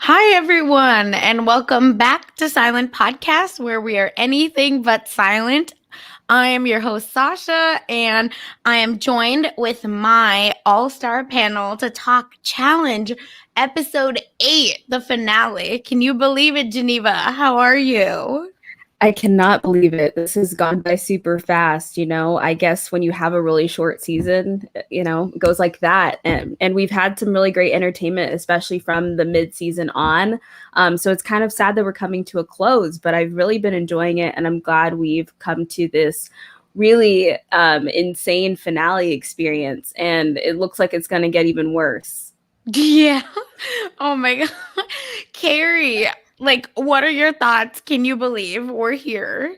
Hi, everyone, and welcome back to Silent Podcast, where we are anything but silent. I am your host, Sasha, and I am joined with my all star panel to talk Challenge Episode 8, the finale. Can you believe it, Geneva? How are you? I cannot believe it. This has gone by super fast. I guess when you have a really short season, it goes like that. And we've had some really great entertainment, especially from the mid-season on. So it's kind of sad that we're coming to a close, but I've really been enjoying it. And I'm glad we've come to this really insane finale experience. And it looks like it's going to get even worse. Yeah. Oh my God. Carrie, what are your thoughts? Can you believe we're here?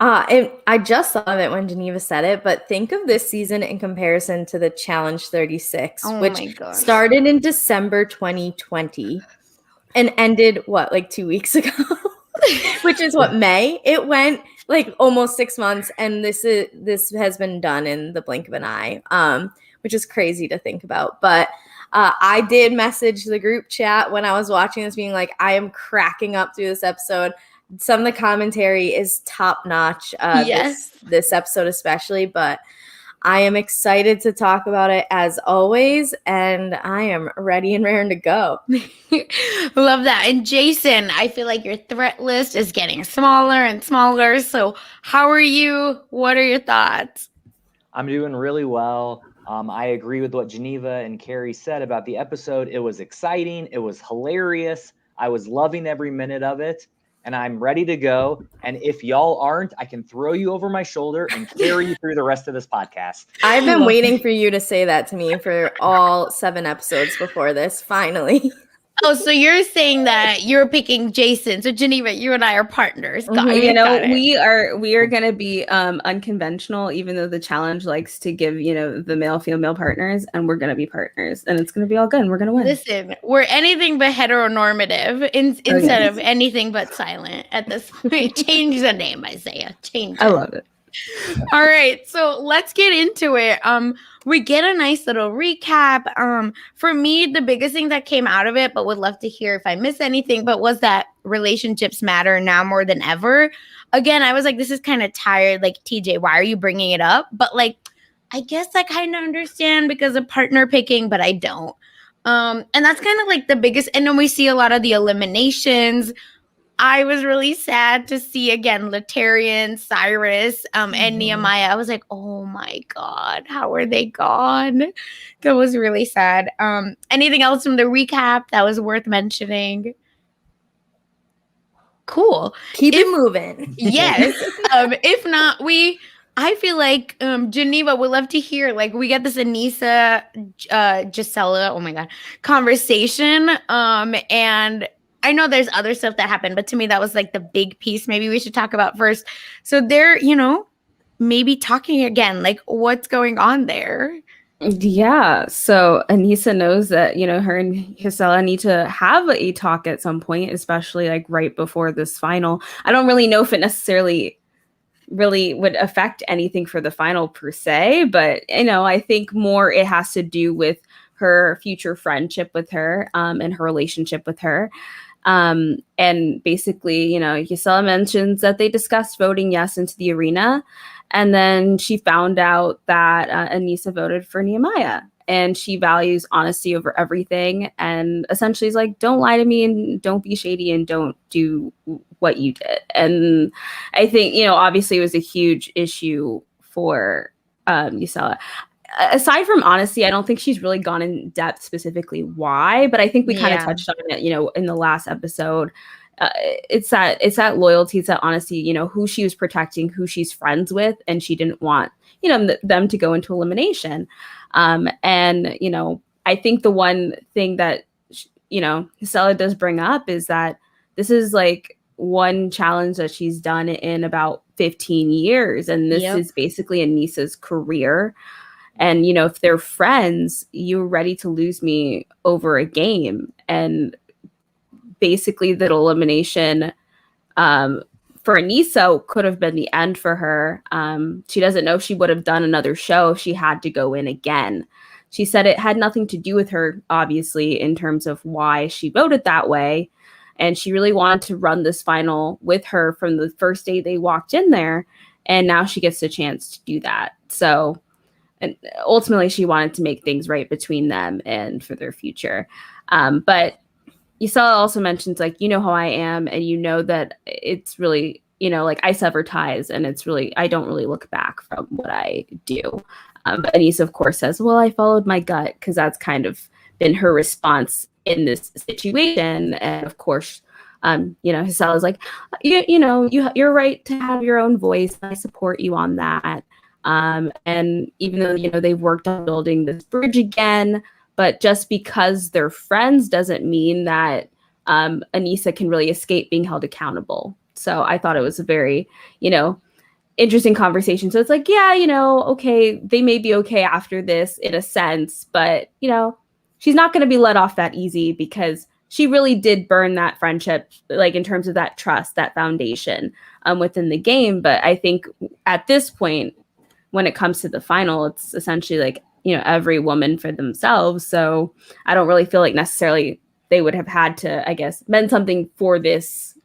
I just thought of it when Geneva said it, but think of this season in comparison to the Challenge 36, which started in December 2020 and ended, like 2 weeks ago, which is May? It went like almost 6 months, and this has been done in the blink of an eye, which is crazy to think about. But I did message the group chat when I was watching this, being like, I am cracking up through this episode. Some of the commentary is top notch. Yes. This episode especially, but I am excited to talk about it as always, and I am ready and raring to go. Love that. And Jason, I feel like your threat list is getting smaller and smaller. So how are you? What are your thoughts? I'm doing really well. I agree with what Geneva and Carrie said about the episode. It was exciting. It was hilarious. I was loving every minute of it. And I'm ready to go. And if y'all aren't, I can throw you over my shoulder and carry you through the rest of this podcast. I've been waiting for you to say that to me for all 7 episodes before this, finally. Oh, so you're saying that you're picking Jason. So Geneva, you and I are partners. We are going to be unconventional, even though the challenge likes to give, the male-female partners, and we're going to be partners, and it's going to be all good, and we're going to win. Listen, we're anything but heteronormative instead of anything but silent at this point. Change the name, Isaiah. Change it. I love it. All right, so let's get into it. We get a nice little recap. For me, the biggest thing that came out of it, but would love to hear if I miss anything, but was that relationships matter now more than ever. Again, I was like, this is kind of tired. Like, TJ, why are you bringing it up? But I guess I kind of understand because of partner picking, but I don't. And that's kind of like the biggest. And then we see a lot of the eliminations. I was really sad to see, again, Latarian, Cyrus, and Nehemiah. I was like, oh my God, how are they gone? That was really sad. Anything else from the recap that was worth mentioning? Cool. Keep it moving. Yes. If not, I feel like Geneva would love to hear, we get this Anissa, Gisela, oh my God, conversation. And I know there's other stuff that happened, but to me, that was the big piece maybe we should talk about first. So they're, maybe talking again, what's going on there? Yeah. So Anissa knows that, her and Gisela need to have a talk at some point, especially right before this final. I don't really know if it necessarily really would affect anything for the final per se, but, I think more it has to do with her future friendship with her and her relationship with her. And basically, Gisela mentions that they discussed voting yes into the arena. And then she found out that Anissa voted for Nehemiah. And she values honesty over everything. And essentially is like, don't lie to me and don't be shady and don't do what you did. And I think, obviously it was a huge issue for Gisela. Aside from honesty, I don't think she's really gone in depth specifically why, but I think we kind of touched on it, in the last episode. It's that loyalty, it's that honesty, who she was protecting, who she's friends with, and she didn't want, them to go into elimination. And, I think the one thing that, Gisela does bring up is that this is one challenge that she's done in about 15 years. And this is basically Anissa's career. And, if they're friends, you're ready to lose me over a game. And basically that elimination for Anissa could have been the end for her. She doesn't know if she would have done another show if she had to go in again. she said it had nothing to do with her, obviously, in terms of why she voted that way. And she really wanted to run this final with her from the first day they walked in there. And now she gets a chance to do that. So, and ultimately, she wanted to make things right between them and for their future. But Isela also mentions, like, you know how I am, and you know that it's really, you know, like, I sever ties, and it's really, I don't really look back from what I do. But Aneesa, of course, says, well, I followed my gut, because that's kind of been her response in this situation. And of course, you know, Isela is like, you're right to have your own voice. I support you on that. And even though, you know, they've worked on building this bridge again, but just because they're friends doesn't mean that Aneesa can really escape being held accountable. So I thought it was a very, you know, interesting conversation. So it's like, yeah, you know, okay, they may be okay after this in a sense, but, you know, she's not going to be let off that easy, because she really did burn that friendship, like in terms of that trust, that foundation within the game. But I think at this point, when it comes to the final, it's essentially like, you know, every woman for themselves. So I don't really feel like necessarily they would have had to, I guess, meant something for this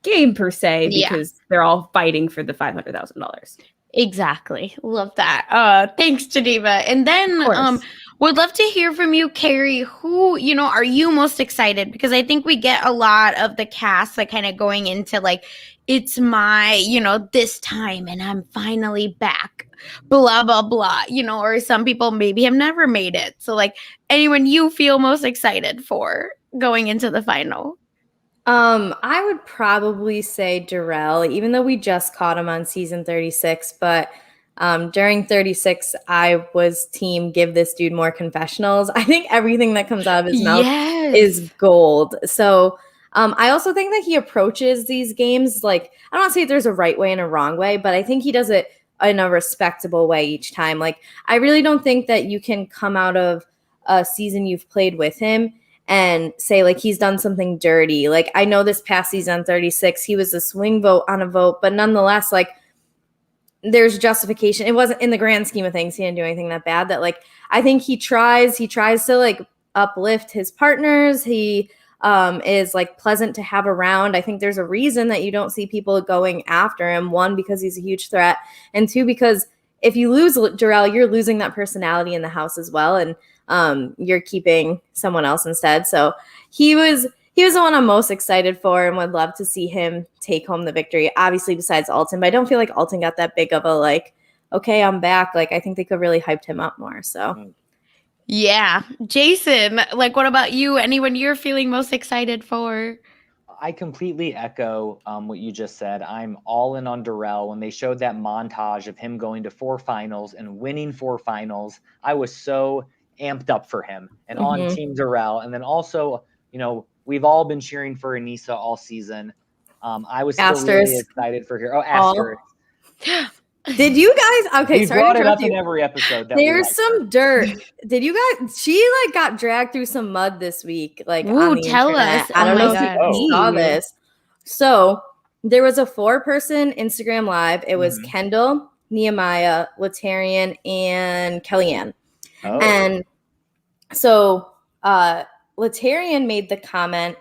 game per se, because they're all fighting for the $500,000. Exactly. Love that. Thanks, Geneva. And then would love to hear from you, Carrie. Who, you know, are you most excited? Because I think we get a lot of the cast like kind of going into like, it's my, you know, this time and I'm finally back, blah, blah, blah, you know, or some people maybe have never made it. So like, anyone you feel most excited for going into the final? I would probably say Darrell, even though we just caught him on season 36, but during 36, I was team give this dude more confessionals. I think everything that comes out of his mouth is gold. So I also think that he approaches these games like, I don't want to say there's a right way and a wrong way, but I think he does it in a respectable way each time. Like, I really don't think that you can come out of a season you've played with him and say like he's done something dirty. Like, I know this past season 36, he was a swing vote on a vote, but nonetheless, like, there's justification. It wasn't in the grand scheme of things. He didn't do anything that bad. That, like, I think he tries to like uplift his partners. He is like pleasant to have around. I think there's a reason that you don't see people going after him. One, because he's a huge threat, and two, because if you lose Darrell, you're losing that personality in the house as well. And you're keeping someone else instead. So he was the one I'm most excited for and would love to see him take home the victory. Obviously, besides Alton, but I don't feel like Alton got that big of a like, okay, I'm back. Like, I think they could really hyped him up more. So yeah. Jason, like, what about you? Anyone you're feeling most excited for? I completely echo what you just said. I'm all in on Darrell. When they showed that montage of him going to 4 finals and winning 4 finals, I was so amped up for him and on Team Darrell. And then also, you know, we've all been cheering for Aneesa all season. I was still really excited for her. Oh, Asterisk. Did you guys? Okay, we brought it up in every episode. There's some dirt. Did you guys? She like got dragged through some mud this week. Like, on the tell internet. us. I don't know if you saw this. So there was a 4-person Instagram live. It was Kendall, Nehemiah, Latarian, and Kellyanne. Oh. And so Latarian made the comment,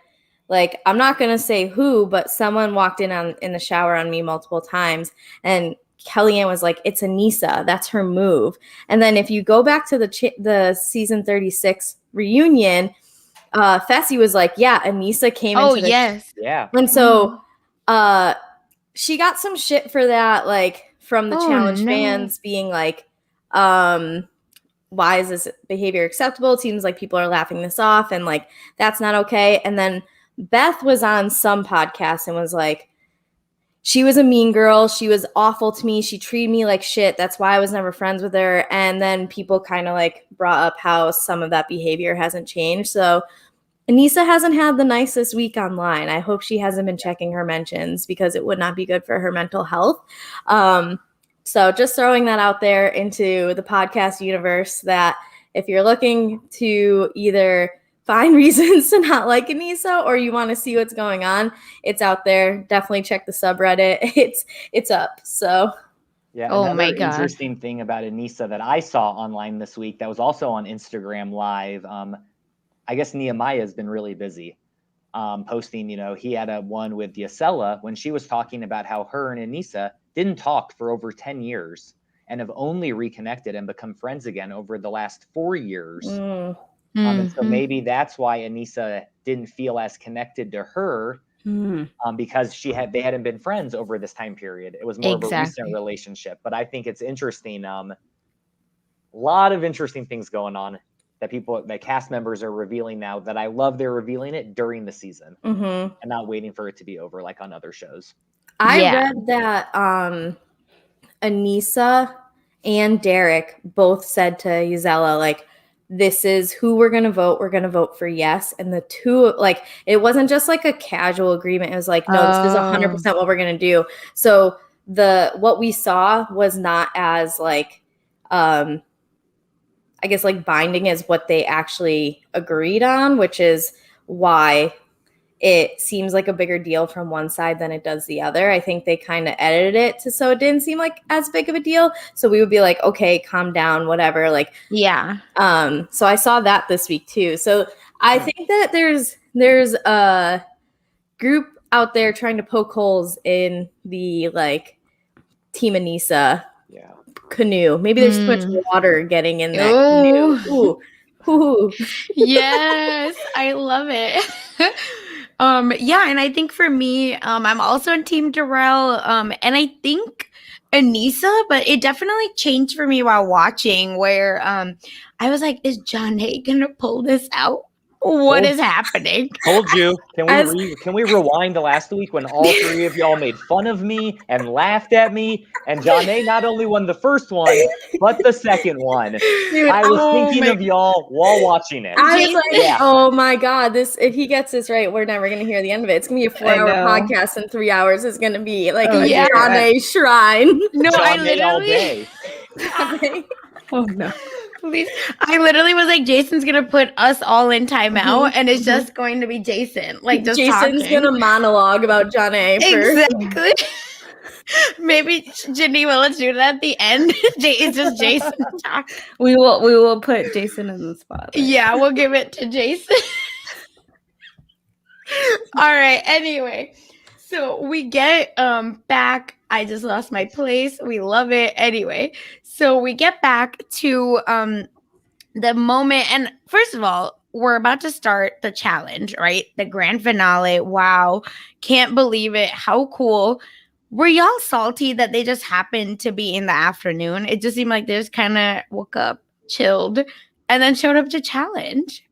like, I'm not gonna say who, but someone walked in the shower on me multiple times, and Kellyanne was like, it's Aneesa. That's her move. And then if you go back to the season 36 reunion, Fessy was like, yeah, Aneesa came into the yeah. And so she got some shit for that, like, from the challenge fans being like, why is this behavior acceptable? It seems like people are laughing this off, and like, that's not okay. And then Beth was on some podcast and was like, she was a mean girl. She was awful to me. She treated me like shit. That's why I was never friends with her. And then people kind of like brought up how some of that behavior hasn't changed. So Aneesa hasn't had the nicest week online. I hope she hasn't been checking her mentions, because it would not be good for her mental health. So just throwing that out there into the podcast universe, that if you're looking to either find reasons to not like Aneesa or you want to see what's going on, it's out there. Definitely check the subreddit. It's up. So Yeah. Oh my Another God. interesting thing about Anissa that I saw online this week that was also on Instagram Live. I guess Nehemiah has been really busy posting. He had a one with Yesella when she was talking about how her and Anissa didn't talk for over 10 years and have only reconnected and become friends again over the last 4 years. And so maybe that's why Anissa didn't feel as connected to her because they hadn't been friends over this time period. It was more of a recent relationship. But I think it's interesting. A lot of interesting things going on that cast members are revealing now that I love they're revealing it during the season and not waiting for it to be over like on other shows. I read that Anissa and Derek both said to Gisela, like, this is who we're going to vote. We're going to vote for yes. And the two, like, it wasn't just like a casual agreement. It was like, no, this is 100% what we're going to do. So what we saw was not as like, I guess like binding as what they actually agreed on, which is why it seems like a bigger deal from one side than it does the other. I think they kind of edited it so it didn't seem like as big of a deal. So we would be like, okay, calm down, whatever. Like, yeah. So I saw that this week too. So I think that there's a group out there trying to poke holes in the like Team Anissa canoe. Maybe there's too much water getting in that canoe. Ooh. Yes, I love it. Yeah, and I think for me, I'm also on Team Darrell. And I think Anissa, but it definitely changed for me while watching where I was like, is John Hay gonna pull this out? What is happening? Told you. Can we rewind to last week when all three of y'all made fun of me and laughed at me? And Johnny not only won the first one, but the second one. Dude, I was thinking of y'all while watching it. I was like, oh my God, if he gets this right, we're never going to hear the end of it. It's going to be a 4-hour podcast, and 3 hours is going to be like a Johnny shrine. No, Johnny I literally all day. Oh no. Please. I literally was like, Jason's gonna put us all in timeout and it's just going to be Jason. Like just Jason's talking. gonna monologue about John A. Exactly. Maybe Geneva, let's do that at the end. It's just Jason talking. We will put Jason in the spot. Yeah, we'll give it to Jason. All right. Anyway, so we get back. I just lost my place. We love it. Anyway, so we get back to the moment. And first of all, we're about to start the challenge, right? The grand finale. Wow. Can't believe it. How cool. Were y'all salty that they just happened to be in the afternoon? It just seemed like they just kind of woke up, chilled, and then showed up to challenge.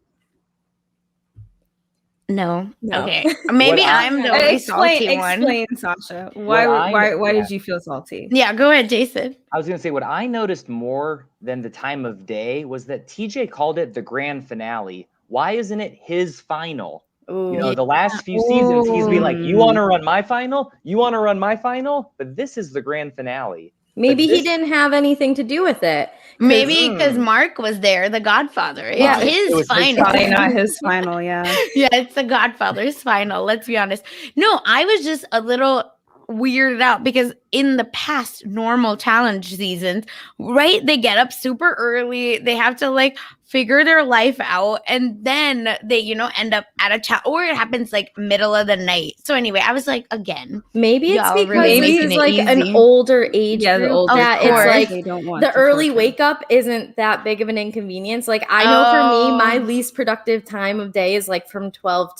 No. Okay. Maybe I'm the only salty one. Explain, Sasha. Why did you feel salty? Yeah, go ahead, Jason. I was going to say what I noticed more than the time of day was that TJ called it the grand finale. Why isn't it his final? Ooh, the last few seasons, he's been like, you want to run my final? You want to run my final? But this is the grand finale. Maybe he didn't have anything to do with it. Maybe because Mark was there, the Godfather. Yeah, it was final. Probably not his final, yeah. Yeah, it's the Godfather's final. Let's be honest. No, I was just a little weirded out because in the past normal challenge seasons, right? They get up super early. They have to like figure their life out, and then they, end up at a challenge, or it happens like middle of the night. So anyway, I was like, again, maybe it's because this is like an older age group that it's like they don't want the early wake up isn't that big of an inconvenience. Like I know for me, my least productive time of day is like from 12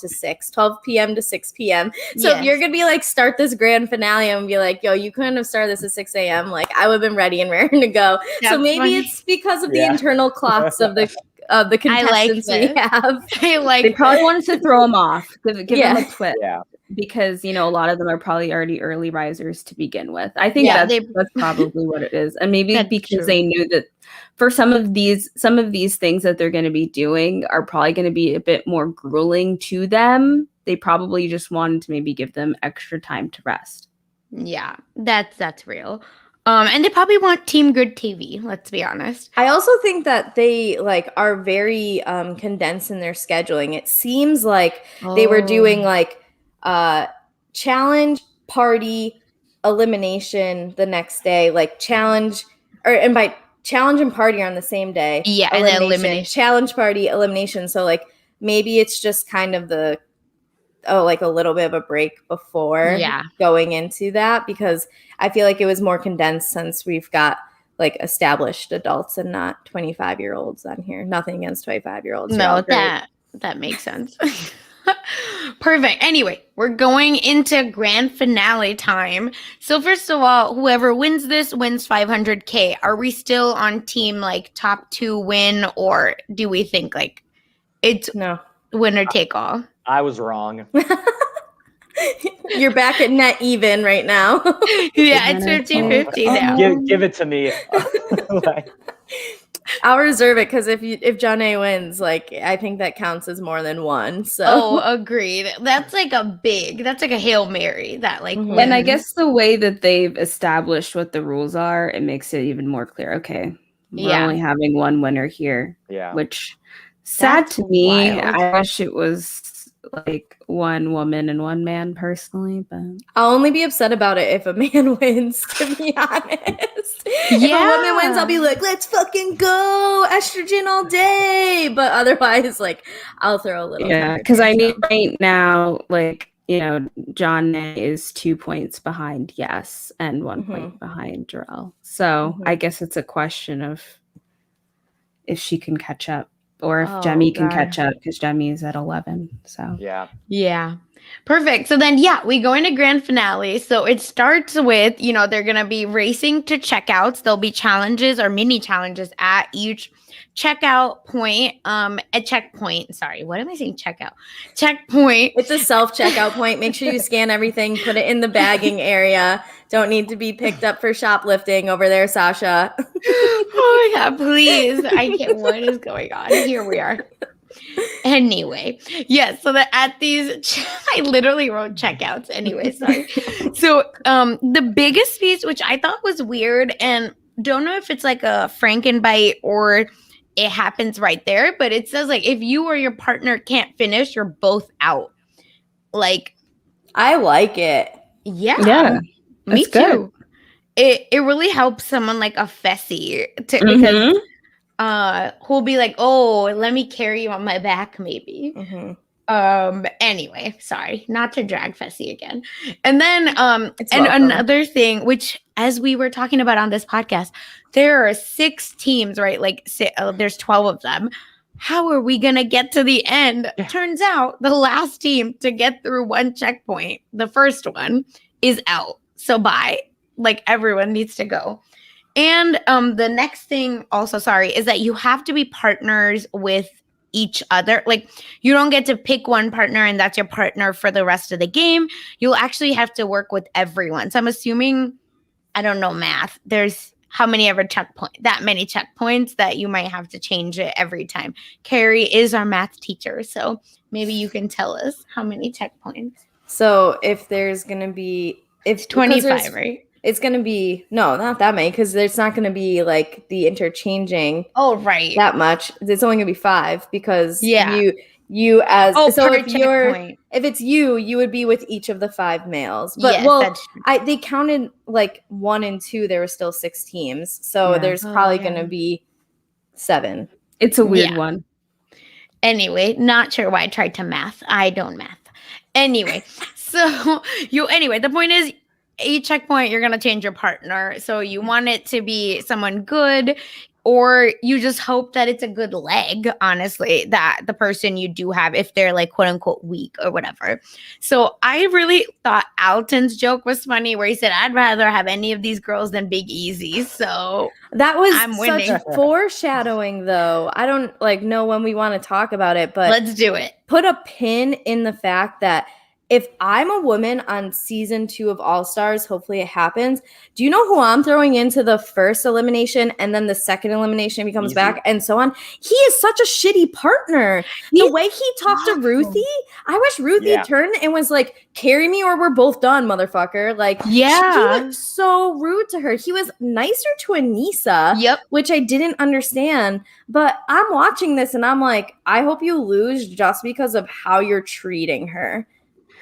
p.m. to 6 p.m. So if you're gonna be like start this grand finale and be like, yo, you couldn't have started this at 6 a.m. Like I would have been ready and raring to go. That's so maybe it's because of the internal clocks of the contestants we have. They probably wanted to throw them off, give them a twist. Yeah. Because a lot of them are probably already early risers to begin with. I think that's probably what it is, and maybe because they knew that for some of these things that they're going to be doing are probably going to be a bit more grueling to them. They probably just wanted to maybe give them extra time to rest. Yeah, that's real. And they probably want Team Good TV, let's be honest. I also think that they are very condensed in their scheduling. It seems like they were doing challenge, party, elimination the next day, like challenge, and by challenge and party are on the same day. Yeah, and then elimination. Challenge, party, elimination. So like maybe it's just kind of like a little bit of a break before going into that, because I feel like it was more condensed since we've got like established adults and not 25-year-olds on here. Nothing against 25-year-olds. No, that makes sense. Perfect. Anyway, we're going into grand finale time. So first of all, whoever wins this wins $500K. Are we still on team like top 2 win, or do we think like it's winner take all? I was wrong. You're back at net even right now. Yeah, it's 50-50 now. Give it to me. I'll reserve it, because if John A wins, like I think that counts as more than one. So agreed. That's like a Hail Mary that like wins. And I guess the way that they've established what the rules are, it makes it even more clear. Okay, we're only having one winner here. Yeah. Which sad to me. Wild. I wish it was like one woman and one man personally, but I'll only be upset about it if a man wins, to be honest. If a woman wins, I'll be like, let's fucking go, estrogen all day. But otherwise, like, I'll throw a little. Yeah, because I need right now, like, you know, John is 2 points behind Yes and 1 point behind Jarrell. So I guess it's a question of if she can catch up. Or if Jemmy can catch up, because Jemmy is at 11. So yeah, perfect. So then we go into grand finale. So it starts with, you know, they're gonna be racing to checkouts. There'll be challenges or mini challenges at each checkout point. A checkpoint. Sorry, what am I saying? Checkpoint. It's a self-checkout point. Make sure you scan everything. Put it in the bagging area. Don't need to be picked up for shoplifting over there, Sasha. Oh my God, please. I can't. What is going on? Here we are. Anyway, so that at these, I literally wrote checkouts. Anyway, sorry. So the biggest piece, which I thought was weird, and don't know if it's like a Frankenbite or it happens right there, but it says like if you or your partner can't finish, you're both out. Like, I like it. Yeah. Me too. Good. It really helps someone like a Fessy because who'll be like, oh, let me carry you on my back, maybe. Anyway, sorry, not to drag Fessy again. And then another thing, which as we were talking about on this podcast, there are 6 teams, right? Like there's 12 of them. How are we gonna get to the end? Yeah. Turns out the last team to get through one checkpoint, the first one, is out. So bye. Like everyone needs to go. And the next thing also, is that you have to be partners with each other. Like you don't get to pick one partner and that's your partner for the rest of the game. You'll actually have to work with everyone. So I'm assuming, I don't know math, there's how many that many checkpoints that you might have to change it every time. Carrie is our math teacher, so maybe you can tell us how many checkpoints. So if there's going to be, it's 25, right? It's going to be, no, not that many, because there's not going to be like the interchanging. Oh, right. That much. It's only going to be 5 because you as, so if it's you would be with each of the 5 males. But they counted like 1 and 2. There were still 6 teams. So there's probably going to be 7. It's a weird one. Anyway, not sure why I tried to math. I don't math. Anyway, the point is, each checkpoint, you're going to change your partner. So you want it to be someone good, or you just hope that it's a good leg, honestly, that the person you do have, if they're like quote unquote weak or whatever. So I really thought Alton's joke was funny where he said, I'd rather have any of these girls than Big Easy. So that was such foreshadowing, though. I don't know when we want to talk about it, but let's do it. Put a pin in the fact that if I'm a woman on season 2 of All Stars, hopefully it happens. Do you know who I'm throwing into the first elimination and then the second elimination if he comes back and so on? He is such a shitty partner. The way he talked to Ruthie, I wish Ruthie turned and was like, carry me or we're both done, motherfucker. Like, he was so rude to her. He was nicer to Anissa, which I didn't understand. But I'm watching this and I'm like, I hope you lose just because of how you're treating her.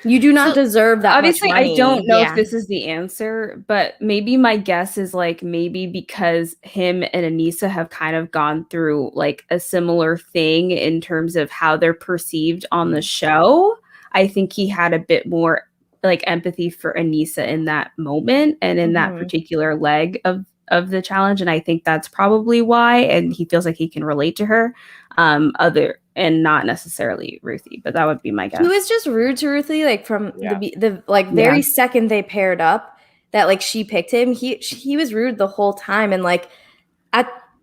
You do not deserve that obviously much money. I don't know if this is the answer, but maybe my guess is like maybe because him and Anissa have kind of gone through like a similar thing in terms of how they're perceived on the show. I think he had a bit more like empathy for Anissa in that moment and in that particular leg of the challenge, and I think that's probably why, and he feels like he can relate to her and not necessarily Ruthie, but that would be my guess. He was just rude to Ruthie, like from the like very second they paired up, that like she picked him. He was rude the whole time, and like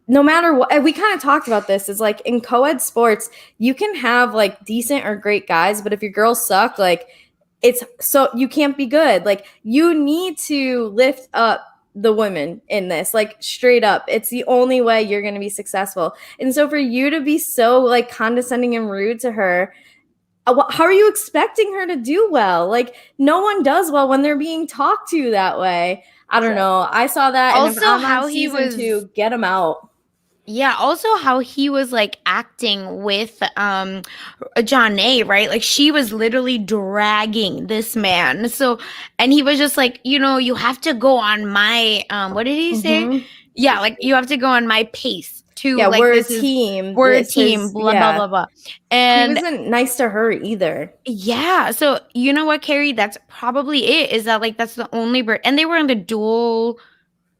no matter what, we kind of talked about this. Is like in co-ed sports, you can have like decent or great guys, but if your girls suck, like it's so you can't be good. Like you need to lift up the women in this, like straight up. It's the only way you're going to be successful. And so for you to be so like condescending and rude to her, how are you expecting her to do well? Like no one does well when they're being talked to that way. I don't know. I saw that. Also, and if I'm how on he season was 2, get him out. Yeah, also how he was like acting with Janae, right? Like she was literally dragging this man. So, and he was just like, you know, you have to go on my what did he say? Yeah, like you have to go on my pace too. Yeah, like we're a team. We're a team, blah blah blah. And he wasn't nice to her either. Yeah, so you know what, Carrie? That's probably it. Is that like that's the only and they were in the duel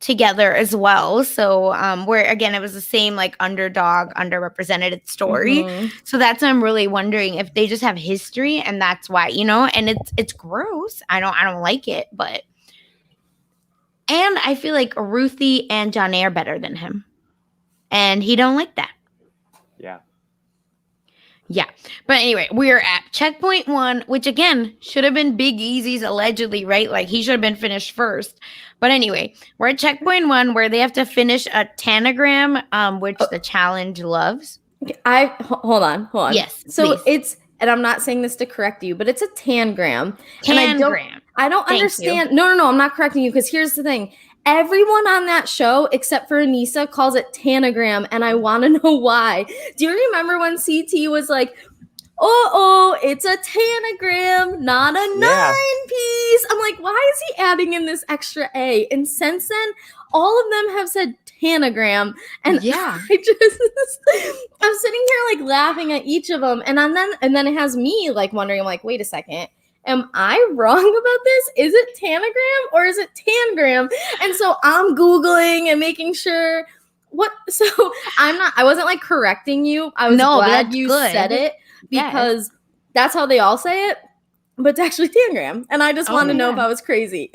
together as well. So where again it was the same like underdog, underrepresented story. So that's I'm really wondering if they just have history and that's why, you know, and it's gross. I don't like it, but and I feel like Ruthie and Janae are better than him. And he don't like that. Yeah. But anyway, we're at checkpoint 1, which again should have been Big Easy's allegedly, right? Like he should have been finished first. But anyway, we're at checkpoint 1 where they have to finish a tanagram, which the challenge loves. Hold on. Yes. So please. it's, and I'm not saying this to correct you, but it's a tangram. Tangram. I don't understand. No, I'm not correcting you because here's the thing. Everyone on that show, except for Anissa, calls it tanagram, and I want to know why. Do you remember when CT was like, it's a tanagram, not a 9-piece? I'm like, why is he adding in this extra A? And since then, all of them have said tanagram, and I'm sitting here like laughing at each of them, and then it has me like wondering, I'm like, wait a second. Am I wrong about this? Is it tanagram or is it tangram? And so I'm Googling and making sure so I wasn't like correcting you. I was glad you said it because that's how they all say it, but it's actually tangram. And I just want to know if I was crazy.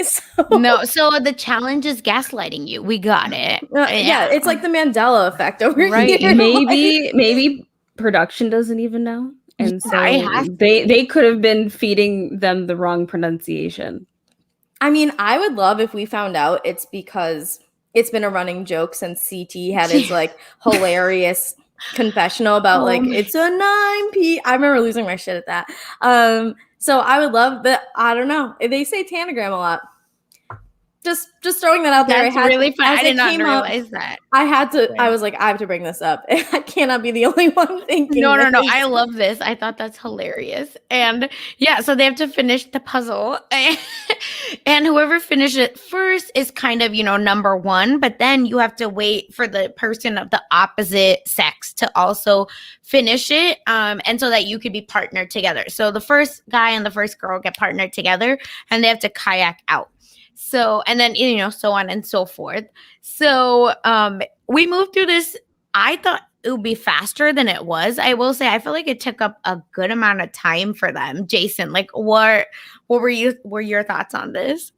No, so the challenge is gaslighting you. We got it. Yeah, it's like the Mandela effect over here. Maybe production doesn't even know. And so they could have been feeding them the wrong pronunciation. I mean, I would love if we found out it's because it's been a running joke since CT had his like hilarious confessional about like it's a 9P. I remember losing my shit at that. So I would love that. I don't know. They say tanagram a lot. Just throwing that out there. That's really fun. I did not realize that. I had to. I was like, I have to bring this up. I cannot be the only one thinking. No. I love this. I thought that's hilarious. And yeah, so they have to finish the puzzle, and whoever finishes it first is kind of number 1. But then you have to wait for the person of the opposite sex to also finish it, and so that you could be partnered together. So the first guy and the first girl get partnered together, and they have to kayak out. So, and then, so on and so forth. So, we moved through this. I thought it would be faster than it was. I will say, I feel like it took up a good amount of time for them. Jason, like what were your thoughts on this?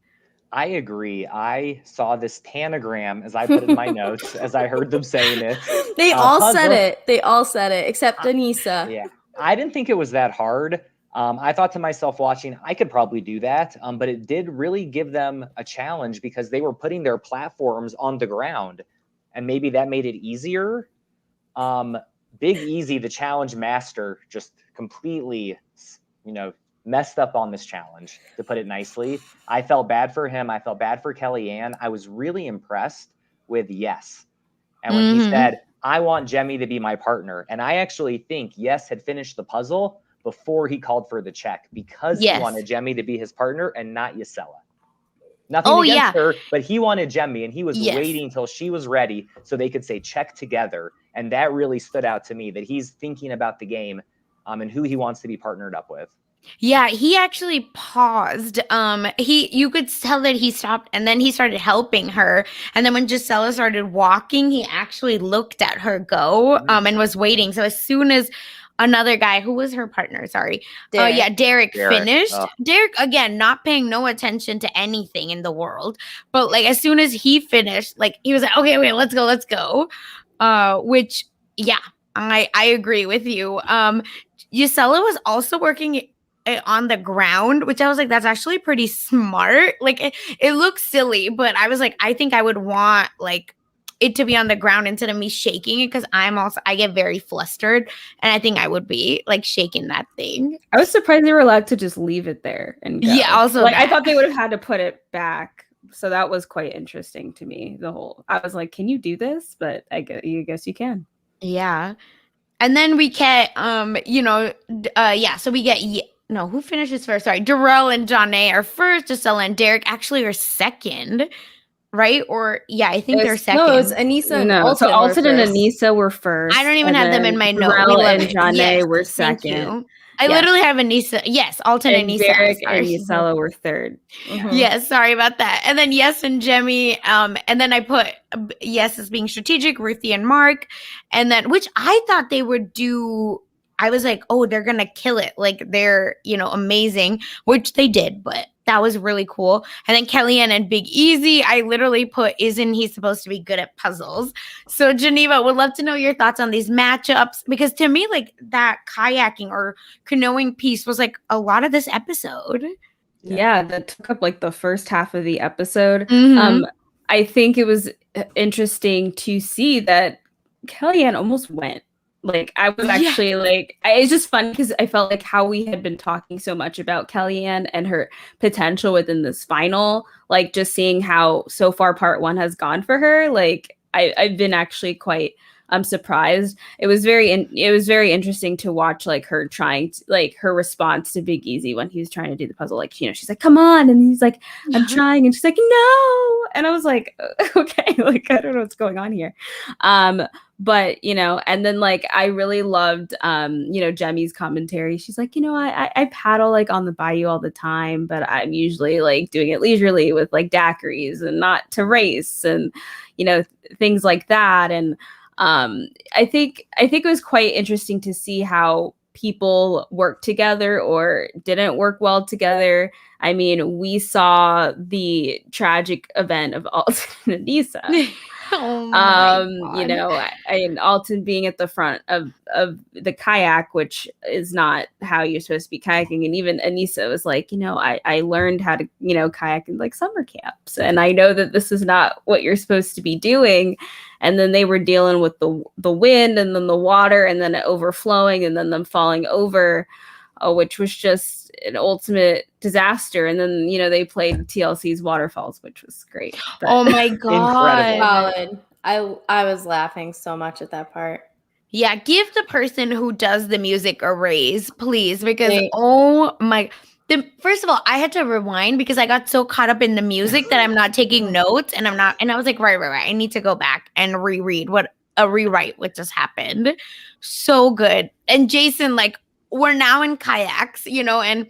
I agree. I saw this tanagram, as I put in my notes, as I heard them saying it. They all said it. They all said it, except Anissa. Yeah. I didn't think it was that hard. I thought to myself watching, I could probably do that. But it did really give them a challenge because they were putting their platforms on the ground, and maybe that made it easier. Big Easy, the challenge master, just completely, messed up on this challenge, to put it nicely. I felt bad for him. I felt bad for Kellyanne. I was really impressed with Yes. And when he said, I want Jemmye to be my partner. And I actually think Yes had finished the puzzle, before he called for the check because he wanted Jemmye to be his partner and not Gisela. Nothing against her, but he wanted Jemmye, and he was waiting until she was ready so they could say check together. And that really stood out to me, that he's thinking about the game and who he wants to be partnered up with. Yeah, he actually paused. You could tell that he stopped, and then he started helping her. And then when Gisela started walking, he actually looked at her go and was waiting. So as soon as another guy, who was her partner? Sorry. Derek finished. Derek, again, not paying no attention to anything in the world. But like as soon as he finished, like he was like, okay, wait, let's go. Which, yeah, I agree with you. Gisela was also working on the ground, which I was like, that's actually pretty smart. Like it looks silly, but I was like, I think I would want like it to be on the ground instead of me shaking it, because I get very flustered, and I think I would be like shaking that thing. I was surprised they were allowed to just leave it there and go. Yeah, also like I thought they would have had to put it back. So that was quite interesting to me. I was like, can you do this? But I guess you can. Yeah. And then we get so we get who finishes first? Sorry, Darrell and Janae are first. Gisela and Derek actually are second. Right? Or I think they're second. No, it's Aneesa and Alton. So Alton and Aneesa were first. I don't even have them in my notes. Darrell and Janae were second. I literally have Aneesa. Yes, Alton and Aneesa. Derek and Gisela were third. Mm-hmm. Yes, sorry about that. And then Yes and Jemmye. And then I put Yes as being strategic, Ruthie and Mark. And then, which I thought they would do. I was like, oh, they're gonna kill it. Like they're, amazing, which they did, but that was really cool. And then Kellyanne and Big Easy, I literally put, isn't he supposed to be good at puzzles? So Geneva, would love to know your thoughts on these matchups, because to me, like that kayaking or canoeing piece was like a lot of this episode. Yeah, that took up like the first half of the episode. Mm-hmm. I think it was interesting to see that Kellyanne almost went. Like I was actually it's just fun because I felt like how we had been talking so much about Kellyanne and her potential within this final, like just seeing how so far part 1 has gone for her. Like I've been actually quite surprised. It was very interesting to watch like her trying to, like her response to Big Easy when he was trying to do the puzzle. Like, she's like, come on. And he's like, I'm trying. And she's like, no. And I was like, okay, like, I don't know what's going on here. But, and then like, I really loved, Jemmye's commentary. She's like, I paddle like on the bayou all the time, but I'm usually like doing it leisurely with like daiquiris and not to race and, things like that. And, I think it was quite interesting to see how people work together or didn't work well together. I mean, we saw the tragic event of Alton and Aneesa. Alton being at the front of the kayak, which is not how you're supposed to be kayaking. And even Aneesa was like, I learned how to, kayak in like summer camps. And I know that this is not what you're supposed to be doing. And then they were dealing with the wind and then the water and then it overflowing and then them falling over, which was just an ultimate disaster. And then, they played TLC's Waterfalls, which was great. But oh my God. Incredible. I was laughing so much at that part. Yeah, give the person who does the music a raise, please, because oh my. First of all, I had to rewind because I got so caught up in the music that I'm not taking notes, and I was like, right. I need to go back and rewrite what just happened. So good. And Jason, like, we're now in kayaks, and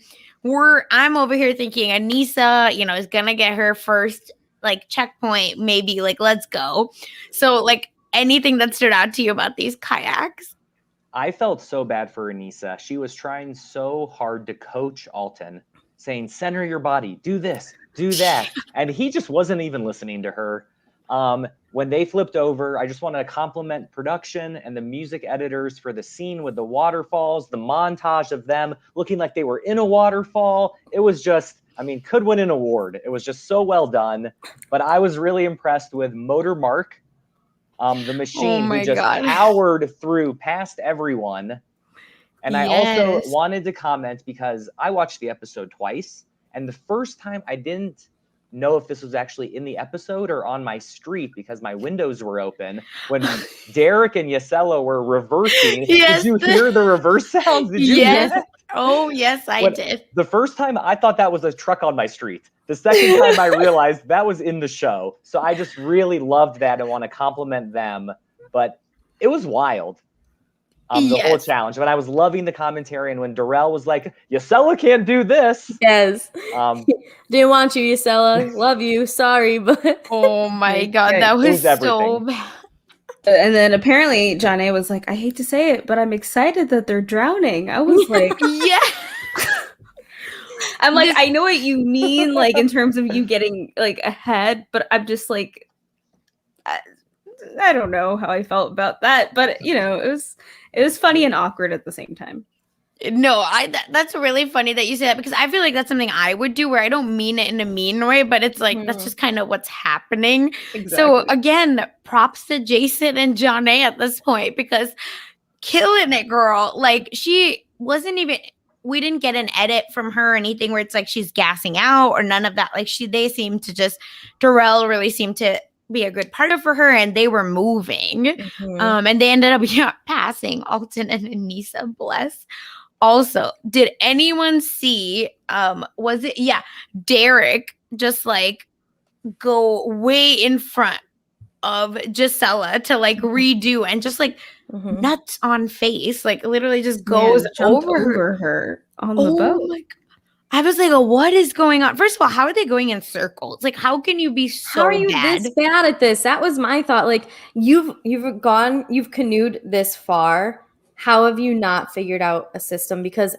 I'm over here thinking Aneesa, is gonna get her first like checkpoint, maybe, like, let's go. So like, anything that stood out to you about these kayaks? I felt so bad for Aneesa. She was trying so hard to coach Alton, saying, center your body, do this, do that. And he just wasn't even listening to her. When they flipped over, I just want to compliment production and the music editors for the scene with the waterfalls, the montage of them looking like they were in a waterfall. It was just, could win an award. It was just so well done. But I was really impressed with Motor Mark. The machine who just powered through past everyone. And I also wanted to comment because I watched the episode twice. And the first time I didn't know if this was actually in the episode or on my street because my windows were open when Derek and Yesella were reversing. Yes, did you hear the reverse sounds? Did you hear that? Oh, yes, I did. The first time I thought that was a truck on my street. The second time I realized that was in the show. So I just really loved that and want to compliment them. But it was wild. The whole challenge. But I was loving the commentary, and when Darrell was like, Yesella can't do this. Yes. Didn't want you, Yesella. Love you. Sorry, but oh my God, that was so bad. And then apparently Janae was like, I hate to say it, but I'm excited that they're drowning. I was like, yeah. I'm like, I know what you mean, like in terms of you getting like ahead, but I'm just like, I don't know how I felt about that, but you know, it was funny and awkward at the same time. No, that's really funny that you say that, because I feel like that's something I would do where I don't mean it in a mean way, but it's like that's just kind of what's happening. Exactly. So again, props to Jason and Janae at this point, because killing it, girl. Like she wasn't even, we didn't get an edit from her or anything where it's like she's gassing out or none of that. Like they seemed to just, Darrell really seemed to be a good partner for her, and they were moving. And they ended up passing Alton and Anissa, bless. Also, did anyone see, was it, Derek just like go way in front of Gisela to like redo and just like nuts on face, like literally just goes over her on the boat. Like, I was like, what is going on? First of all, how are they going in circles? Like, how can you be so How are you this bad at this? That was my thought. Like, you've canoed this far. How have you not figured out a system? Because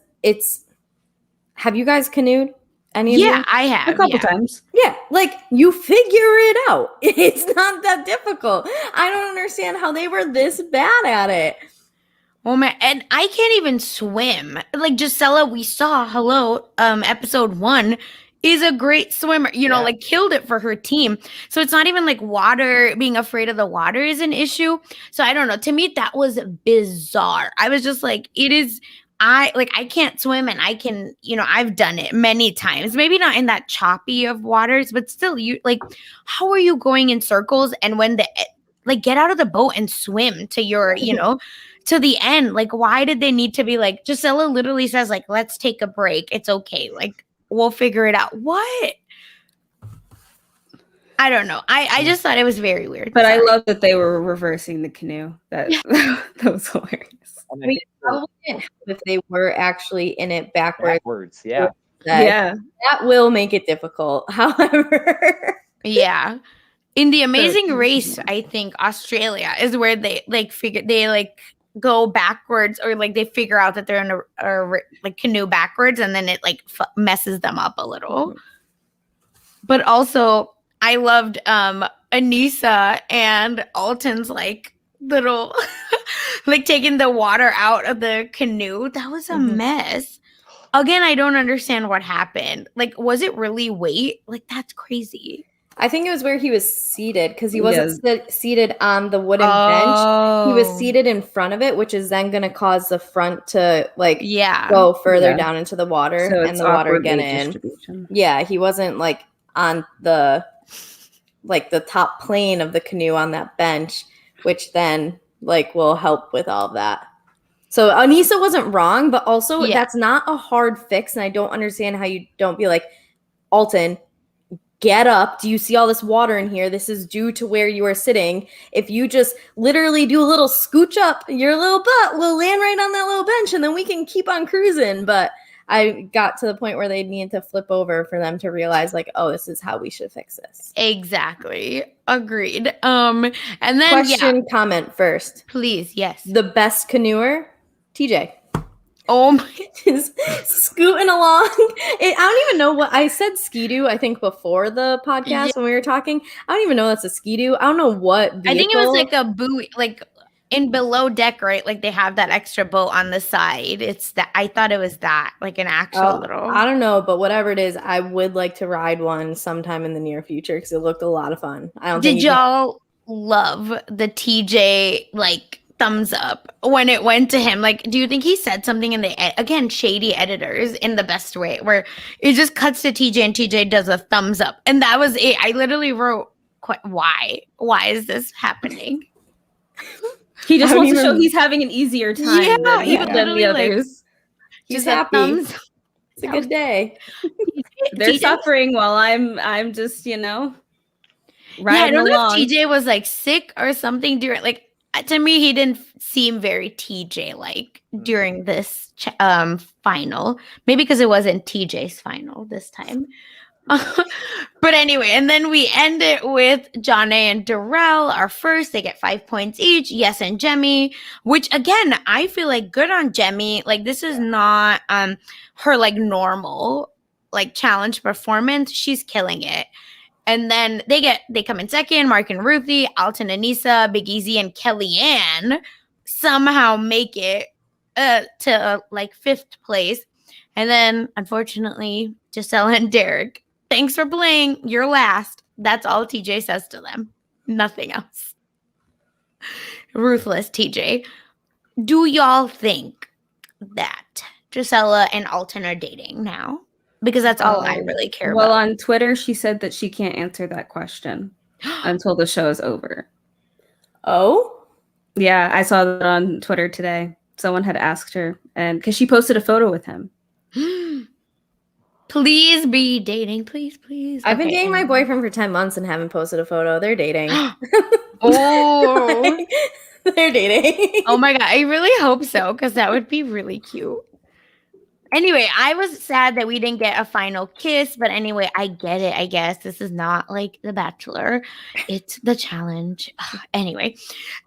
have you guys canoed? Any of you? Yeah, I have. A couple times. Yeah, like you figure it out. It's not that difficult. I don't understand how they were this bad at it. Oh man, and I can't even swim. Like Gisela, we saw, episode 1 is a great swimmer, like killed it for her team. So it's not even like water, being afraid of the water is an issue. So I don't know. To me, that was bizarre. I was just like, I can't swim, and I can, I've done it many times, maybe not in that choppy of waters, but still how are you going in circles? And when get out of the boat and swim to your, to the end. Like, why did they need to be like, Gisela literally says like, let's take a break. It's okay. Like, we'll figure it out. What? I don't know. I just thought it was very weird. But sorry. I love that they were reversing the canoe. That was hilarious. We probably didn't have if they were actually in it backwards. Yeah. That will make it difficult. However. Yeah. In the Amazing Race, I think Australia is where they go backwards, or like they figure out that they're in a canoe backwards, and then it messes them up a little. But also, I loved Anissa and Alton's little taking the water out of the canoe. That was a mess. Again, I don't understand what happened. Like, was it really weight? Like, that's crazy. I think it was where he was seated, because he wasn't seated on the wooden bench. He was seated in front of it, which is then going to cause the front to go further down into the water, so and the water get in. Yeah, he wasn't on the the top plane of the canoe on that bench, which then will help with all of that. So Anissa wasn't wrong, but also that's not a hard fix, and I don't understand how you don't be like, Alton, get up. Do you see all this water in here? This is due to where you are sitting. If you just literally do a little scooch up, your little butt will land right on that little bench, and then we can keep on cruising. But I got to the point where they needed to flip over for them to realize this is how we should fix this. Exactly. Agreed. And then comment first. Please, yes. The best canoeer, TJ. Oh my, just scooting along. I don't even know what I said. Ski-doo, I think before the podcast when we were talking. I don't even know that's a ski-doo. I don't know what vehicle. I think it was like a buoy, in below deck, right? Like they have that extra boat on the side. It's that, I thought it was that, like an actual little. I don't know, but whatever it is, I would like to ride one sometime in the near future because it looked a lot of fun. Did y'all love the TJ thumbs up when it went to him. Like, do you think he said something in the again shady editors in the best way where it just cuts to TJ and TJ does a thumbs up, and that was it. I literally wrote, why is this happening? He just wants to show he's having an easier time than the others. He's happy. It's a good day. They're suffering while I'm just, riding along. I don't know if TJ was like sick or something during, like, to me, he didn't seem very TJ like during this final. Maybe because it wasn't TJ's final this time. But anyway, and then we end it with Jonna and Darrell are first. They get 5 points each. Yes, and Jemmye, which again, I feel like good on Jemmye. Like, this is not her like normal like challenge performance. She's killing it. And then they come in second. Mark and Ruthie, Alton, Anissa, Big Easy, and Kellyanne somehow make it to like 5th place. And then unfortunately, Giselle and Derek, thanks for playing. You're last. That's all TJ says to them. Nothing else. Ruthless TJ. Do y'all think that Gisela and Alton are dating now? Because that's all I really care about. Well, on Twitter, she said that she can't answer that question until the show is over. Oh? Yeah, I saw that on Twitter today. Someone had asked her, and because she posted a photo with him. Please be dating. Please. I've been dating my boyfriend for 10 months and haven't posted a photo. They're dating. Oh. They're dating. Oh my God. I really hope so, because that would be really cute. Anyway, I was sad that we didn't get a final kiss, but anyway, I get it, I guess. This is not like The Bachelor. It's the challenge. Anyway,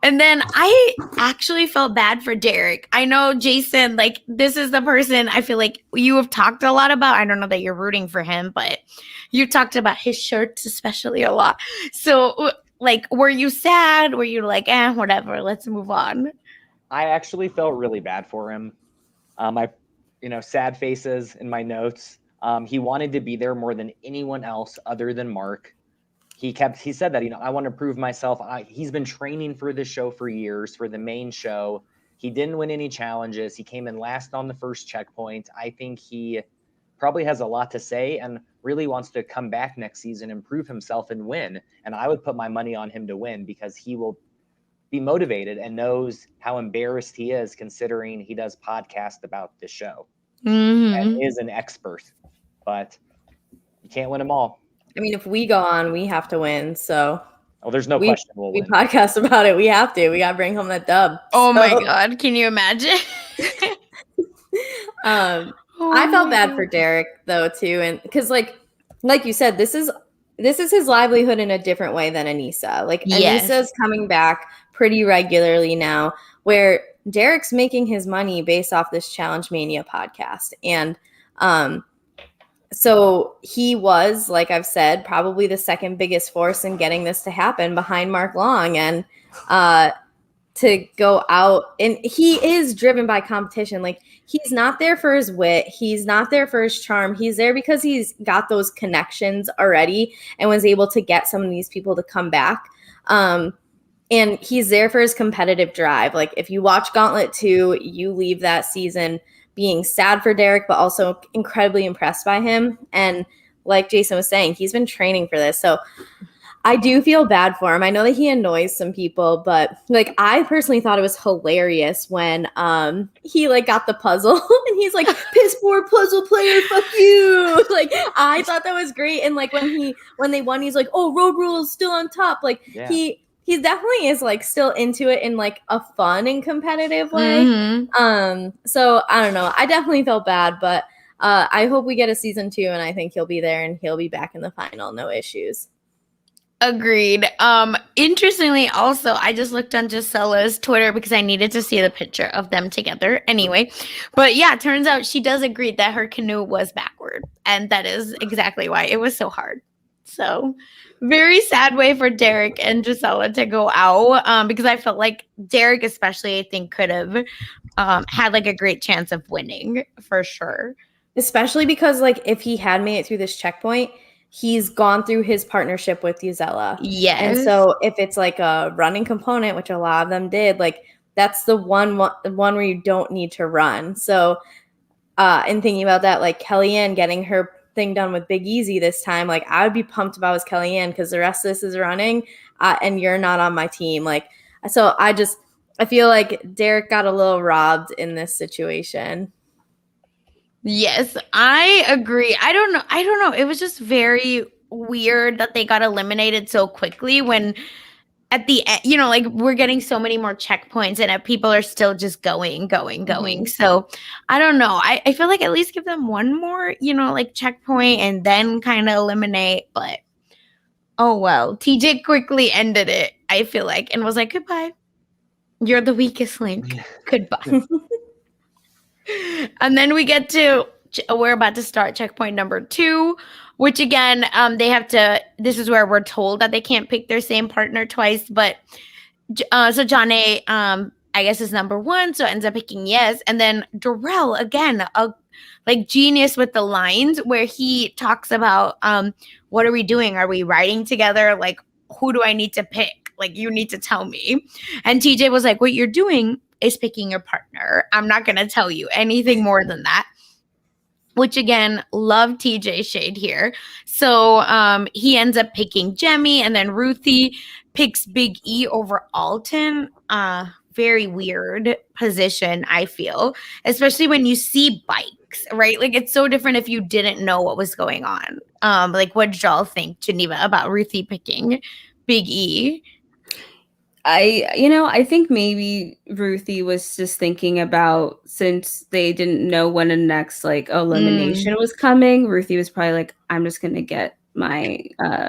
and then I actually felt bad for Derek. I know, Jason, like, this is the person I feel like you have talked a lot about. I don't know that you're rooting for him, but you talked about his shirts especially a lot. So, like, were you sad? Were you like, whatever, let's move on? I actually felt really bad for him. Sad faces in my notes. He wanted to be there more than anyone else other than Mark. He said that, I want to prove myself. He's been training for this show for years, for the main show. He didn't win any challenges. He came in last on the first checkpoint. I think he probably has a lot to say and really wants to come back next season and prove himself and win. And I would put my money on him to win because he will be motivated and knows how embarrassed he is considering he does podcast about this show and is an expert, but you can't win them all. I mean, if we go on, we have to win. So there's no question we'll win. We podcast about it. We have to. We got to bring home that dub. Oh my God. Can you imagine? I felt bad for Derek though, too. And because like you said, this is his livelihood in a different way than Anissa. Like, yes. Anissa's coming back pretty regularly now, where Derek's making his money based off this Challenge Mania podcast. And so he was, like I've said, probably the second biggest force in getting this to happen behind Mark Long. And to go out, and he is driven by competition. Like, he's not there for his wit. He's not there for his charm. He's there because he's got those connections already and was able to get some of these people to come back. And he's there for his competitive drive. Like, if you watch Gauntlet 2, you leave that season being sad for Derek, but also incredibly impressed by him. And like Jason was saying, he's been training for this. So I do feel bad for him. I know that he annoys some people, but like, I personally thought it was hilarious when he like got the puzzle and he's like, piss poor puzzle player, fuck you. Like, I thought that was great. And like when they won, he's like, oh, Road Rule is still on top. Like, yeah. He definitely is like still into it in like a fun and competitive way. So I don't know. I definitely felt bad, but I hope we get a season 2, and I think he'll be there and he'll be back in the final. No issues. Agreed. Interestingly, also, I just looked on Gisela's Twitter because I needed to see the picture of them together anyway. But yeah, turns out she does agree that her canoe was backward. And that is exactly why it was so hard. So very sad way for Derek and Gisela to go out, because I felt like Derek especially, I think, could have had like a great chance of winning for sure. Especially because like if he had made it through this checkpoint, he's gone through his partnership with Gisela. Yes. And so if it's like a running component, which a lot of them did, like that's the one where you don't need to run. So, and thinking about that, like Kellyanne getting her thing done with Big Easy this time, like I would be pumped if I was Kellyanne because the rest of this is running, and you're not on my team. Like, so I feel like Derek got a little robbed in this situation. Yes, I agree. I don't know. It was just very weird that they got eliminated so quickly when at the end, you know, like we're getting so many more checkpoints and people are still just going. Mm-hmm. So I don't know. I feel like at least give them one more, you know, like checkpoint and then kind of eliminate. But oh well, TJ quickly ended it, I feel like, and was like, goodbye. You're the weakest link. Goodbye. And then we get to, we're about to start checkpoint number 2, which again, they have to, this is where we're told that they can't pick their same partner twice. But so John A, I guess is number 1, so ends up picking yes. And then Darrell, again, like genius with the lines where he talks about, what are we doing? Are we riding together? Like, who do I need to pick? Like, you need to tell me. And TJ was like, what you're doing is picking your partner. I'm not going to tell you anything more than that. Which again, love TJ shade here. So he ends up picking Jemmye, and then Ruthie picks Big E over Alton. Very weird position, I feel, especially when you see bikes, right? Like it's so different if you didn't know what was going on. Like what did y'all think, Geneva, about Ruthie picking Big E? I think maybe Ruthie was just thinking about, since they didn't know when the next like elimination was coming, Ruthie was probably like, I'm just going to get my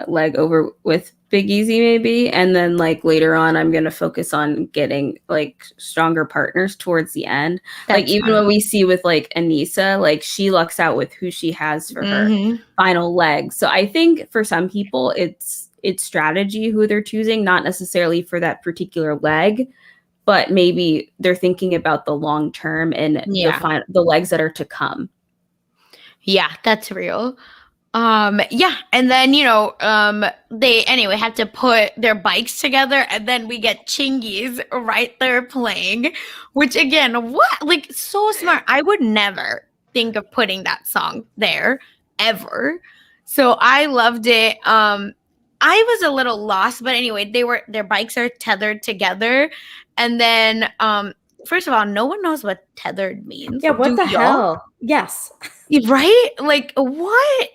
leg over with Big Easy maybe. And then like later on, I'm going to focus on getting like stronger partners towards the end. That's like even when we see with like Anissa, like she lucks out with who she has for her final leg. So I think for some people, it's strategy who they're choosing, not necessarily for that particular leg, but maybe they're thinking about the long term and the legs that are to come. Yeah, that's real. Yeah, and then they anyway have to put their bikes together, and then we get Chingy's right there playing, which again, what, like, so smart. I would never think of putting that song there ever. So I loved it. I was a little lost, but anyway, their bikes are tethered together, and then first of all, no one knows what tethered means. Yeah, what the hell? Yes. Right? Like, what?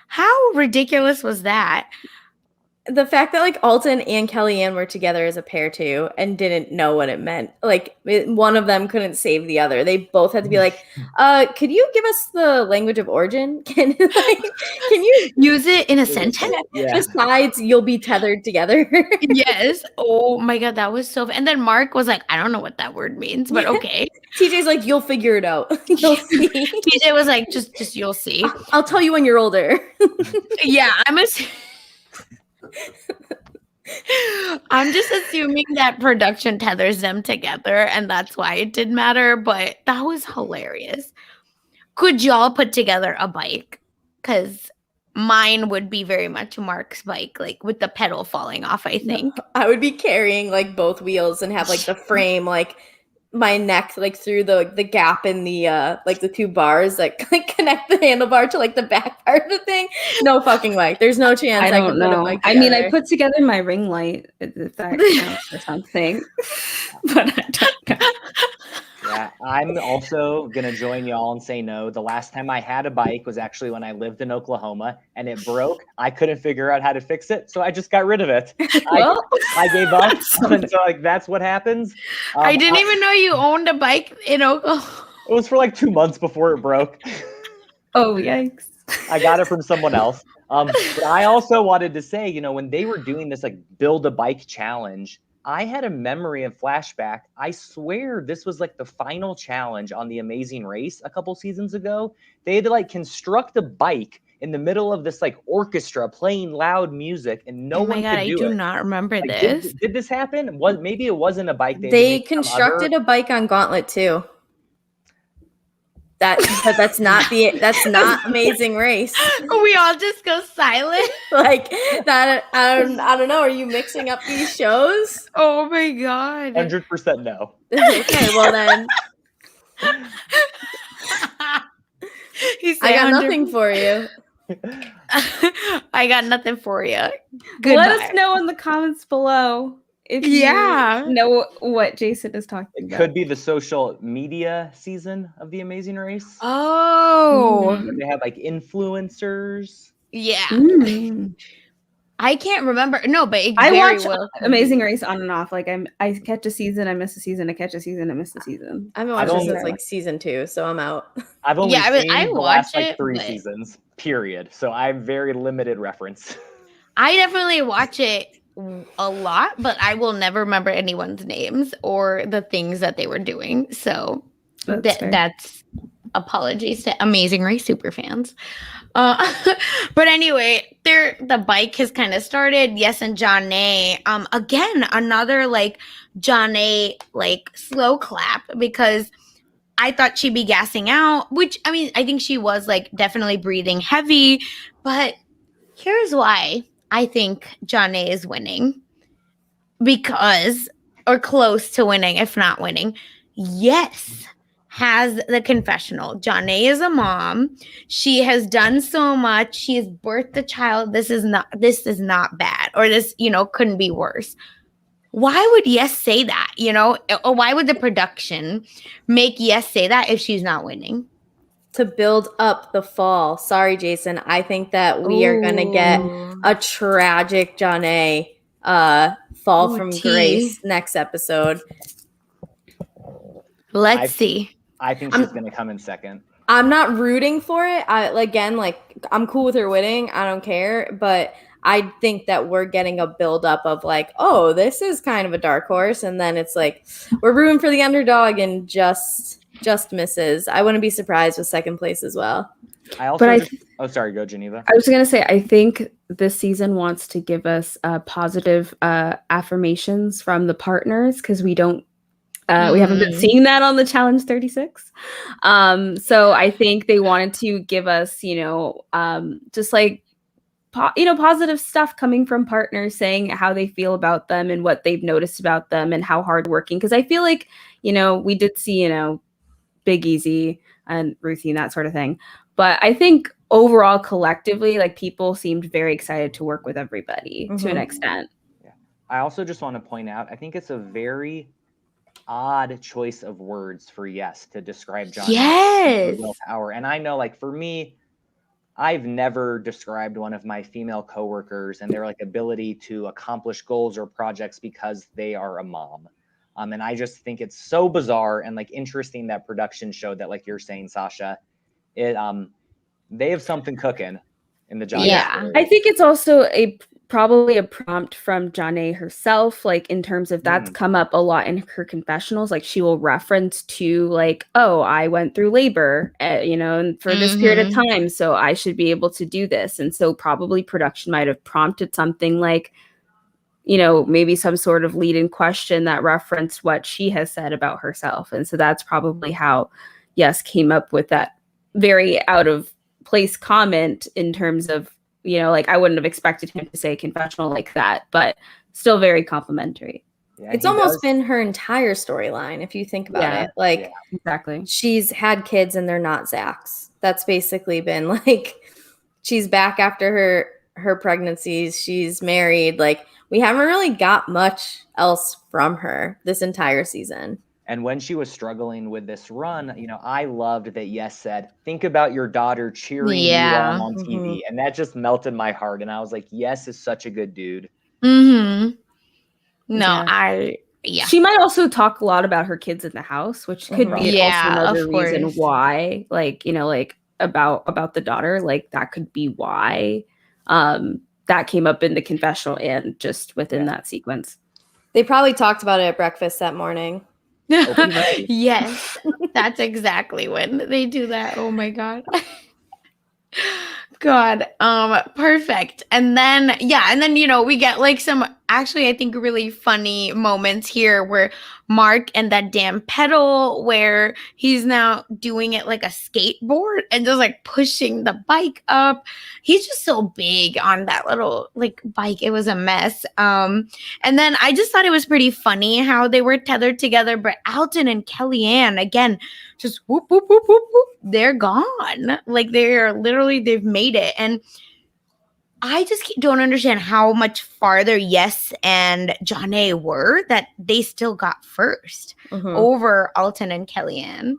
How ridiculous was that? The fact that like Alton and Kellyanne were together as a pair too and didn't know what it meant. Like one of them couldn't save the other. They both had to be like, could you give us the language of origin? Can you use it in a sentence? Yeah. Besides, you'll be tethered together. Yes. Oh my God, that was so. And then Mark was like, I don't know what that word means, but okay. TJ's like, you'll figure it out. You'll see. TJ was like, just you'll see. I'll tell you when you're older. Yeah, I'm just assuming that production tethers them together and that's why it did matter, but that was hilarious. Could y'all put together a bike? Because mine would be very much Mark's bike, like with the pedal falling off, I think. No, I would be carrying like both wheels and have like the frame like my neck like through the gap in the like the 2 bars that like connect the handlebar to like the back part of the thing. No fucking way. There's no chance. I don't know. I mean, I put together my ring light, if that counts or something, but I don't know. Yeah, I'm also going to join y'all and say no. The last time I had a bike was actually when I lived in Oklahoma and it broke. I couldn't figure out how to fix it, so I just got rid of it. Well, I gave up. And so like that's what happens. I didn't even know you owned a bike in Oklahoma. It was for like 2 months before it broke. Oh, yikes. I got it from someone else. But I also wanted to say, when they were doing this like build a bike challenge, I had a memory and flashback. I swear this was like the final challenge on The Amazing Race a couple seasons ago. They had to like construct a bike in the middle of this like orchestra playing loud music, and no one could do it. I do not remember this. Did this happen? Maybe it wasn't a bike. They constructed a bike on Gauntlet too. That's not Amazing Race. We all just go silent. Like that. I don't know. Are you mixing up these shows? Oh my God. 100% no. Okay, well then. I got nothing for you. I got nothing for you. Let us know in the comments below if you know what Jason is talking about. It could be the social media season of The Amazing Race. Oh. They have like influencers. Yeah. Mm. I can't remember. No, but I watch Amazing Race on and off. Like I catch a season, I miss a season. I catch a season, I miss a season. I haven't watched it since like season 2, so I'm out. I've only seen the last like 3 seasons. Period. So I have very limited reference. I definitely watch it a lot, but I will never remember anyone's names or the things that they were doing. So that's apologies to Amazing Race super fans. But anyway, the bike has kind of started. Yes, and Janae. Again, another like Janae like slow clap, because I thought she'd be gassing out, which I mean, I think she was like definitely breathing heavy, but here's why I think Janae is winning, because, or close to winning, if not winning. Yes, has the confessional. Janae is a mom. She has done so much. She has birthed a child. This is not bad, or this, couldn't be worse. Why would Yes say that, or why would the production make Yes say that if she's not winning? To build up the fall. Sorry, Jason. I think that we are going to get a tragic Janae fall from grace next episode. Let's see. I think she's going to come in second. I'm not rooting for it. I'm cool with her winning. I don't care. But I think that we're getting a buildup of like, oh, this is kind of a dark horse. And then it's like, we're rooting for the underdog and just misses. I wouldn't be surprised with second place as well. Sorry, go Geneva. I was going to say, I think this season wants to give us positive affirmations from the partners, because we don't, we haven't been seeing that on the Challenge 36. So I think they wanted to give us, just like, positive stuff coming from partners, saying how they feel about them and what they've noticed about them and how hardworking. Because I feel like, we did see, Big Easy and Ruthie and that sort of thing. But I think overall, collectively, like, people seemed very excited to work with everybody to an extent. Yeah. I also just want to point out, I think it's a very odd choice of words for Yes to describe Johnny's willpower. And I know, like, for me, I've never described one of my female coworkers and their like ability to accomplish goals or projects because they are a mom. And I just think it's so bizarre and like interesting that production showed that, like you're saying, Sasha, they have something cooking in the Janae. Yeah, I think it's also probably a prompt from Janae herself, like in terms of that's come up a lot in her confessionals. Like she will reference to like, oh, I went through labor, and for this period of time, so I should be able to do this. And so probably production might have prompted something like, maybe some sort of lead-in question that referenced what she has said about herself. And so that's probably how Yes came up with that very out of place comment in terms of, like I wouldn't have expected him to say confessional like that, but still very complimentary. Yeah, it's almost been her entire storyline, if you think about it. Like, exactly. She's had kids and they're not Zach's. That's basically been like, she's back after her pregnancies. She's married. Like, we haven't really got much else from her this entire season. And when she was struggling with this run, I loved that Yes said, think about your daughter cheering you on TV. And that just melted my heart. And I was like, Yes is such a good dude. No, She might also talk a lot about her kids in the house, which could be also another reason why, like, like about the daughter, like that could be why that came up in the confessional and just within that sequence. They probably talked about it at breakfast that morning. Yes, that's exactly when they do that. Oh my God. Perfect. And then we get like some actually, I think, really funny moments here where Mark and that damn pedal where he's now doing it like a skateboard and just like pushing the bike up. He's just so big on that little like bike. It was a mess. And then I just thought it was pretty funny how they were tethered together, but Alton and Kellyanne, again, just whoop, whoop, whoop, whoop, whoop. They're gone. Like they've made it. And I just don't understand how much farther Yes and Janae were that they still got first over Alton and Kellyanne.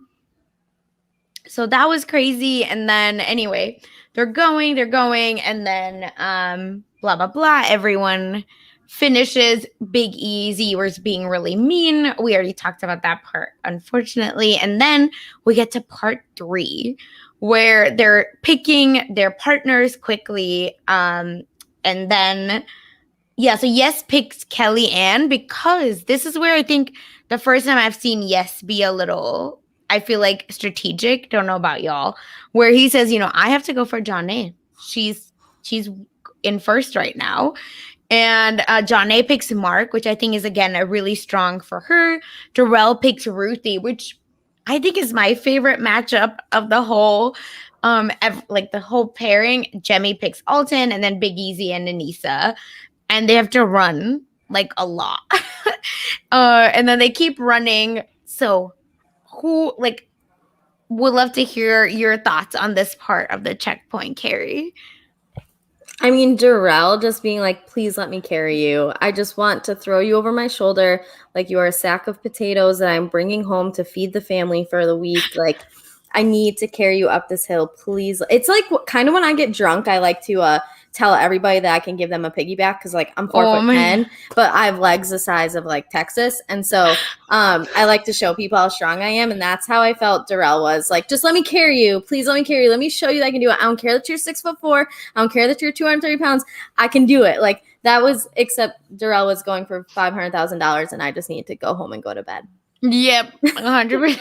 So that was crazy. And then anyway, they're going, and then blah, blah, blah. Everyone finishes. Big E was being really mean. We already talked about that part, unfortunately. And then we get to part 3, where they're picking their partners quickly. And then, so Yes picks Kellyanne because this is where I think the first time I've seen Yes be a little, I feel like, strategic. Don't know about y'all. Where he says, I have to go for Janae. She's in first right now. And Janae picks Mark, which I think is, again, a really strong for her. Darrell picks Ruthie, which I think is my favorite matchup of the whole, the whole pairing. Jemmy picks Alton, and then Big Easy and Anissa, and they have to run like a lot, and then they keep running. So, who would love to hear your thoughts on this part of the checkpoint, Carrie? I mean, Darrell just being like, please let me carry you. I just want to throw you over my shoulder like you are a sack of potatoes that I'm bringing home to feed the family for the week. Like, I need to carry you up this hill, please. It's like kind of when I get drunk, I like to tell everybody that I can give them a piggyback because like I'm 4'10", but I have legs the size of like Texas. And so I like to show people how strong I am. And that's how I felt Darrell was like, just let me carry you. Please let me carry you. Let me show you that I can do it. I don't care that you're 6'4". I don't care that you're 230 pounds. I can do it. Like that was, except Darrell was going for $500,000 and I just needed to go home and go to bed. Yep, 100%.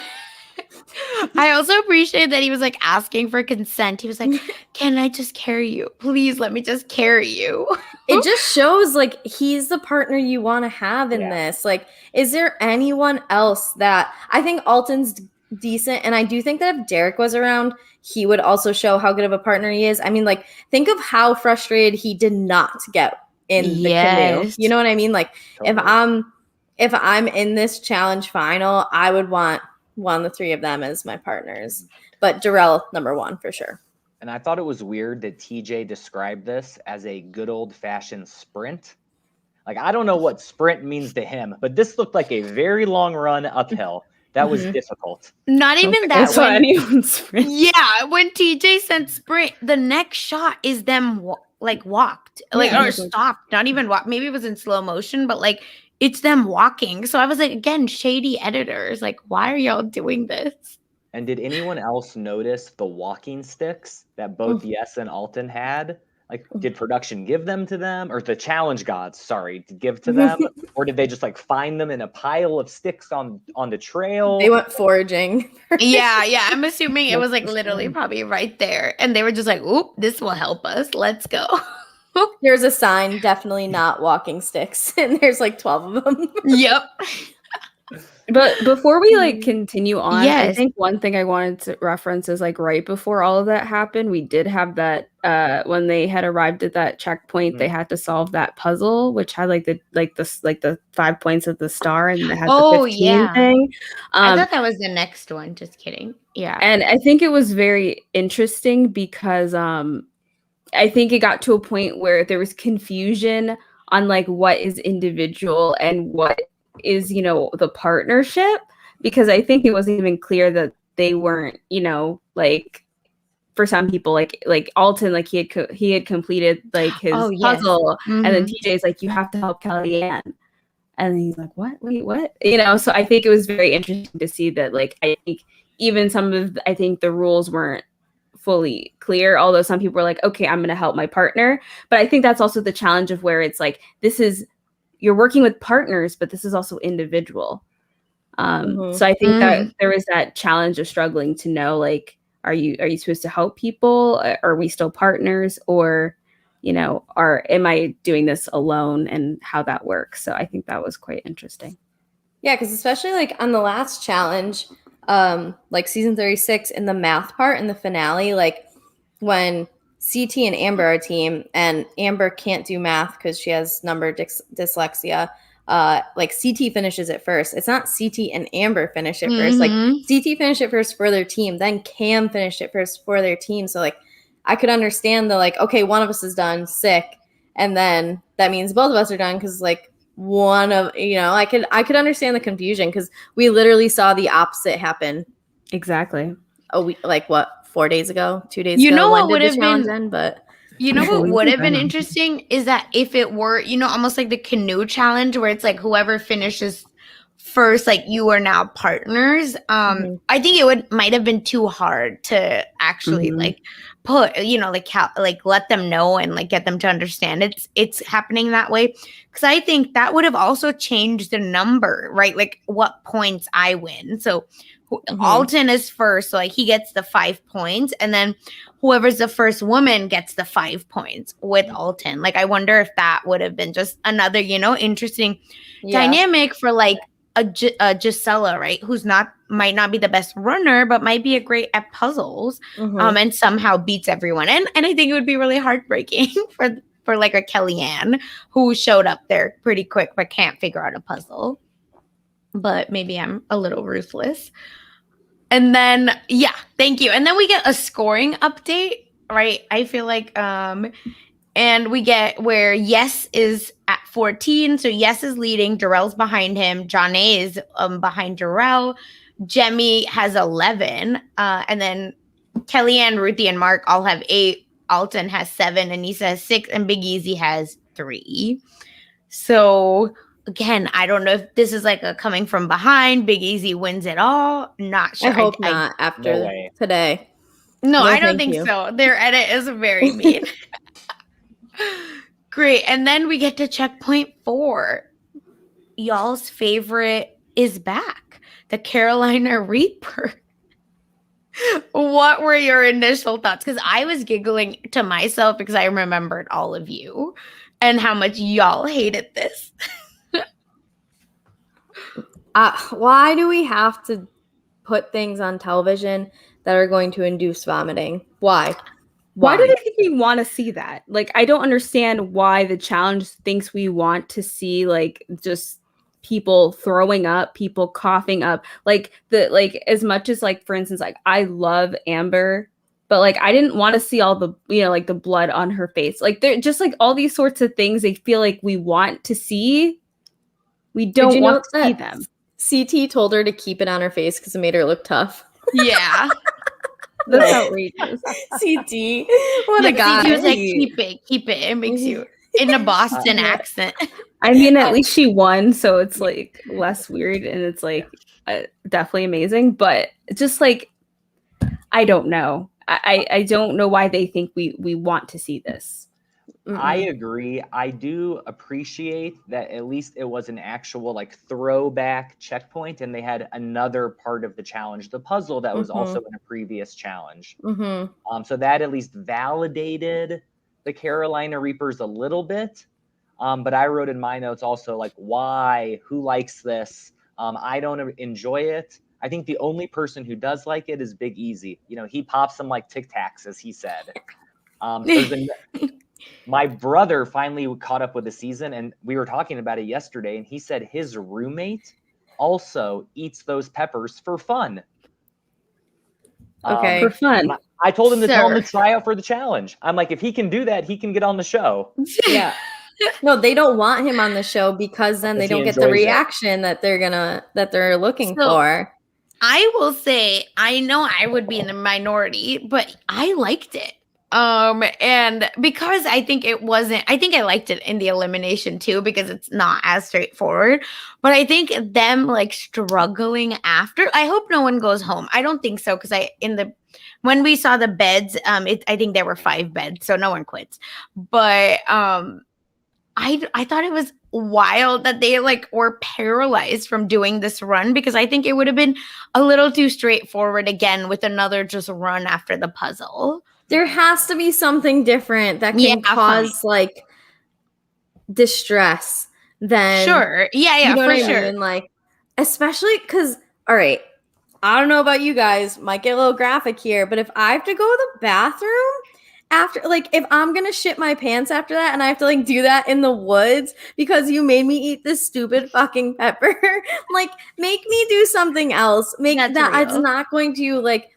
I also appreciate that he was like asking for consent. He was like, can I just carry you? Please let me just carry you. It just shows like he's the partner you want to have in this. Like, is there anyone else that I think Alton's decent? And I do think that if Derek was around, he would also show how good of a partner he is. I mean, like, think of how frustrated he did not get in the canoe. You know what I mean? Like, totally. if I'm in this challenge final, I would want one of the 3 of them as my partners, but Darrell number 1 for sure. And I thought it was weird that TJ described this as a good old fashioned sprint. Like, I don't know what sprint means to him, but this looked like a very long run uphill. That was difficult. Not even that. That's why anyone sprint. Yeah, when TJ said sprint, the next shot is them walked, or stopped. Not even walk. Maybe it was in slow motion, but like it's them walking. So I was like, again, shady editors. Like, why are y'all doing this? And did anyone else notice the walking sticks that both Yes and Alton had? Like, did production give them to them, or the challenge gods, to give to them? Or did they just like find them in a pile of sticks on the trail? They went foraging. Yeah. I'm assuming it was like literally probably right there. And they were just like, oop, this will help us. Let's go. There's a sign, definitely not walking sticks. And there's like 12 of them. Yep. But before we like continue on, I think one thing I wanted to reference is like right before all of that happened, we did have that when they had arrived at that checkpoint, they had to solve that puzzle, which had like the 5 points of the star, and it had the 15 thing. I thought that was the next one. Just kidding. Yeah. And I think it was very interesting because I think it got to a point where there was confusion on like what is individual and what is, the partnership, because I think it wasn't even clear that they weren't, like for some people, like Alton, like he had completed like his puzzle, and then TJ's like, you have to help Kellyanne, and he's like, what? Wait, what? So I think it was very interesting to see that, like, I think even I think the rules weren't fully clear, although some people were like, okay, I'm going to help my partner. But I think that's also the challenge of where it's like, you're working with partners, but this is also individual. So I think that there was that challenge of struggling to know, like, are you supposed to help people? Are we still partners? Or, am I doing this alone, and how that works. So I think that was quite interesting. Yeah, because especially like on the last challenge, like season 36 in the math part in the finale, like when CT and Amber are a team and Amber can't do math because she has number dyslexia, like CT finishes it first. It's not CT and Amber finish it first. Like CT finished it first for their team, then Cam finished it first for their team. So like I could understand the like, okay, one of us is done sick, and then that means both of us are done because like one of I could understand the confusion because we literally saw the opposite happen. Exactly. Oh, we like what 4 days ago, 2 days ago. What would have been end, but what would have been interesting is that if it were almost like the canoe challenge where it's like whoever finishes first, like you are now partners. I think it might have been too hard to actually like put like let them know and like get them to understand it's happening that way, because I think that would have also changed the number, right? Like what points I win. So Alton is first, so like he gets the 5 points, and then whoever's the first woman gets the 5 points with Alton. Like I wonder if that would have been just another interesting dynamic for like a Gisela, right? Who's might not be the best runner, but might be a great at puzzles, and somehow beats everyone. And I think it would be really heartbreaking for like a Kellyanne who showed up there pretty quick but can't figure out a puzzle. But maybe I'm a little ruthless. And then thank you. And then we get a scoring update, right? I feel like and we get where Yes is at 14. So Yes is leading. Darrell's behind him. Janae is behind Darrell. Jemmy has 11. And then Kellyanne, Ruthie, and Mark all have 8. Alton has 7. Anissa has 6. And Big Easy has 3. So again, I don't know if this is like a coming from behind. Big Easy wins it all. Not sure. I hope not after today. No, I don't think so. Their edit is very mean. Great. And then we get to checkpoint 4. Y'all's favorite is back. The Carolina Reaper. What were your initial thoughts? Because I was giggling to myself because I remembered all of you and how much y'all hated this. Why do we have to put things on television that are going to induce vomiting? Why? Why do they think we want to see that? Like, I don't understand why the challenge thinks we want to see like just people throwing up, people coughing up. Like as much as like, for instance, like I love Amber, but like I didn't want to see all the like the blood on her face. Like they're just like all these sorts of things they feel like we want to see. We don't want to see them. CT told her to keep it on her face because it made her look tough. Yeah. That's outrageous. CT. What a guy. CT was like, keep it. It makes you in a Boston accent. I mean, at least she won, so it's like less weird and it's like definitely amazing. But just like, I don't know. I don't know why they think we want to see this. I agree. I do appreciate that at least it was an actual like throwback checkpoint and they had another part of the challenge, the puzzle that was also in a previous challenge. So that at least validated the Carolina Reapers a little bit. But I wrote in my notes also like, why? Who likes this? I don't enjoy it. I think the only person who does like it is Big Easy. He pops them like Tic Tacs, as he said. My brother finally caught up with the season, and we were talking about it yesterday, and he said his roommate also eats those peppers for fun. Okay. For fun. I told him to tell him to try out for the challenge. I'm like, if he can do that, he can get on the show. Yeah. No, they don't want him on the show because then they don't get the reaction that they're looking for. I will say, I know I would be in the minority, but I liked it. And because I think I liked it in the elimination too, because it's not as straightforward, but I think them like struggling after, I hope no one goes home. I don't think so. Cause when we saw the beds, I think there were 5 beds, so no one quits, but, I thought it was wild that they like were paralyzed from doing this run, because I think it would have been a little too straightforward again with another just run after the puzzle. There has to be something different that can cause like distress than sure. Yeah, you know for what I sure. mean? Like, especially because, all right, I don't know about you guys, might get a little graphic here, but if I have to go to the bathroom after, like, if I'm gonna shit my pants after that and I have to like do that in the woods because you made me eat this stupid fucking pepper, like, make me do something else. Make That's that real. it's not going to like.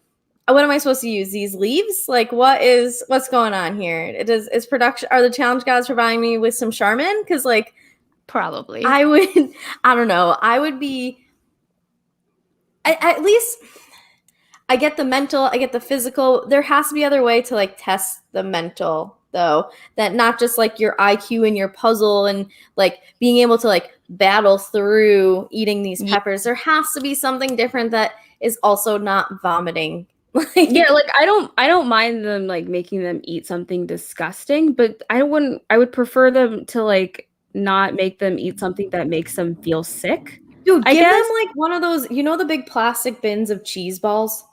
What am I supposed to use? These leaves? Like, what's going on here? Is production, are the challenge gods providing me with some Charmin? Because like, probably I don't know. I would be, at least I get the mental, I get the physical. There has to be other way to like test the mental though, that not just like your IQ and your puzzle and like being able to like battle through eating these peppers. There has to be something different that is also not vomiting. Yeah, like I don't mind them like making them eat something disgusting, but I would prefer them to like not make them eat something that makes them feel sick. Dude, give them like one of those, you know, the big plastic bins of cheese balls?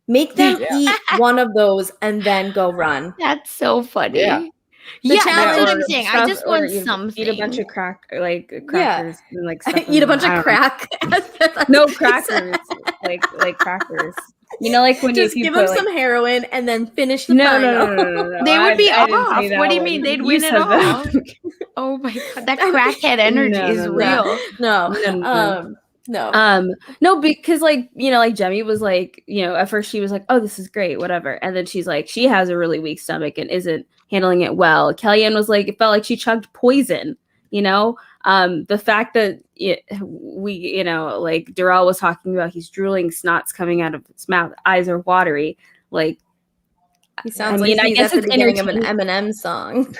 Make them eat one of those and then go run. That's so funny. Yeah. That's what I'm saying. I just want something. Eat a bunch of crackers and like eat a bunch of crack. No crackers, like crackers. You know, like when just you give them some heroin and then finish the final. No. They would be off. What do you mean? They'd win it all. Oh my god, that crackhead energy is real. No, because like, you know, like Jemmy was like, you know, at first she was like, oh, this is great, whatever. And then she's like, she has a really weak stomach and isn't handling it well. Kellyanne was like, it felt like she chugged poison, you know? The fact that we, you know, like Darrell was talking about, he's drooling, snot's coming out of his mouth, eyes are watery. Like, he sounds like he's at the beginning of an Eminem song.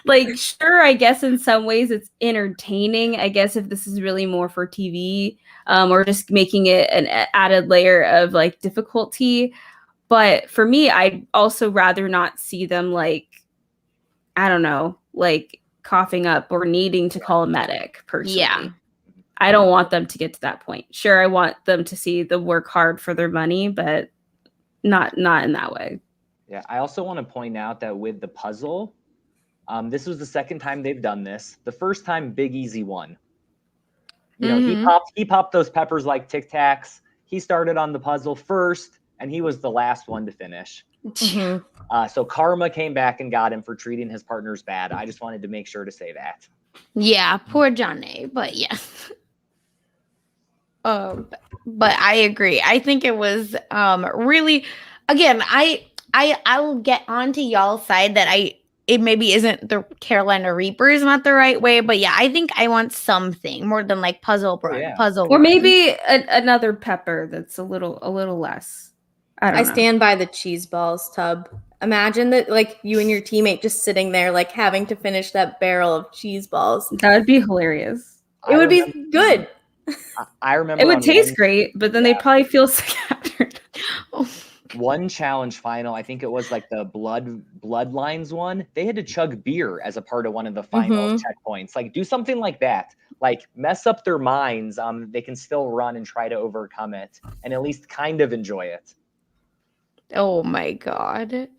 Like, sure, I guess in some ways it's entertaining. I guess if this is really more for TV, or just making it an added layer of like difficulty. But for me, I'd also rather not see them like, I don't know, like coughing up or needing to call a medic personally. Yeah. I don't want them to get to that point. Sure, I want them to see the work hard for their money, but not in that way. Yeah, I also want to point out that with the puzzle, this was the second time they've done this. The first time, Big Easy won. You know, he popped those peppers like Tic Tacs. He started on the puzzle first, and he was the last one to finish. So karma came back and got him for treating his partners bad. I just wanted to make sure to say that. Yeah, poor Johnny, but yes. But I agree. I think it was really, again, I'll get onto y'all's side that it maybe isn't the Carolina Reaper is not the right way, but yeah, I think I want something more than like puzzle, or maybe another pepper that's a little less. I stand by the cheese balls tub. Imagine that, like you and your teammate just sitting there, like having to finish that barrel of cheese balls. That would be hilarious. It would be good. I remember it would taste great, but then they'd probably feel sick after. One challenge final, I think it was like the Bloodlines one. They had to chug beer as a part of one of the final checkpoints. Like, do something like that. Like, mess up their minds. They can still run and try to overcome it, and at least kind of enjoy it. Oh my god,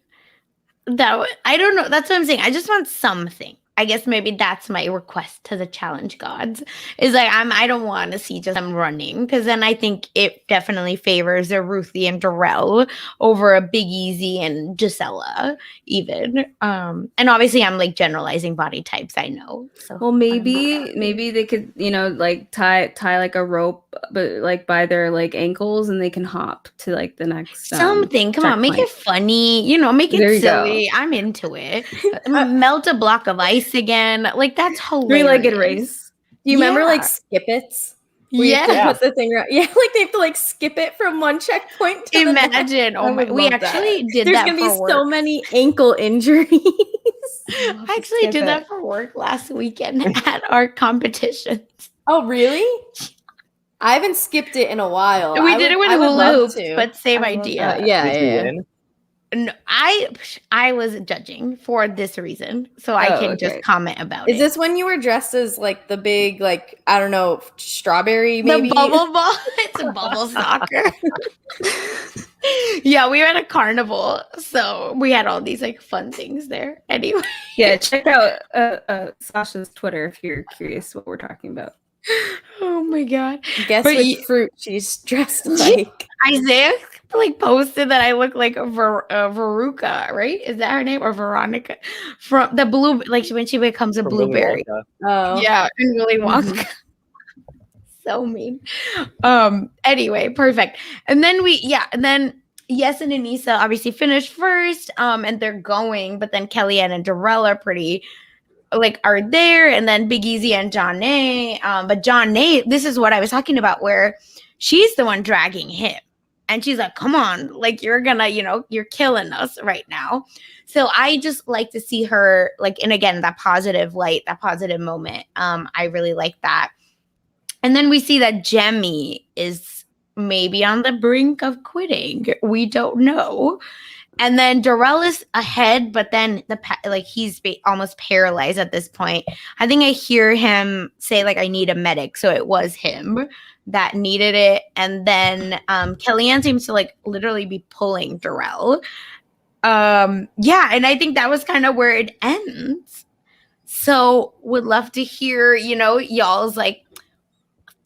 I don't know. That's what I'm saying. I just want something. I guess maybe that's my request to the challenge gods is like, I don't want to see just them running, because then I think it definitely favors a Ruthie and Darrell over a Big Easy and Gisela even. And obviously I'm like generalizing body types, I know. So well, maybe they could, you know, like tie like a rope, but like by their like ankles, and they can hop to like the next something. Come on, make it funny, you know, make it silly. I'm into it. Melt a block of ice again, like that's hilarious. Three-legged race. Do you remember like skip-its? Yeah, put the thing right. Yeah, like they have to like skip it from one checkpoint to imagine. The oh my, we actually did There's that. There's gonna be work. so many ankle injuries. I actually did that for work last weekend at our competitions. Oh, really? I haven't skipped it in a while. We did it with hula hoops, but same idea. Yeah. No, I was judging for this reason, so I can just comment about it. Is this when you were dressed as like the big, like, I don't know, strawberry maybe? The bubble ball? It's a bubble soccer. Yeah, we were at a carnival, so we had all these like fun things there. Anyway, yeah, check out Sasha's Twitter if you're curious what we're talking about. Oh my god! Guess which fruit she's dressed like. Isaiah like posted that I look like Veruca, right? Is that her name, or Veronica from the blue? Like when she becomes a blueberry. Oh, yeah, and Willy Wonka. So mean. Anyway, perfect. And then Yes and Anissa obviously finished first. And they're going, but then Kellyanne and Darrell are pretty are there, and then Big Easy and Janae. But Janae, this is what I was talking about, where she's the one dragging him. And she's like, come on, like you're gonna, you're killing us right now. So I just like to see her and again, that positive light, that positive moment. I really like that. And then we see that Jemmye is maybe on the brink of quitting. We don't know. And then Darrell is ahead, but then he's almost paralyzed at this point. I think I hear him say I need a medic. So it was him that needed it. And then Kellyanne seems to literally be pulling Darrell. And I think that was kind of where it ends. So would love to hear, y'all's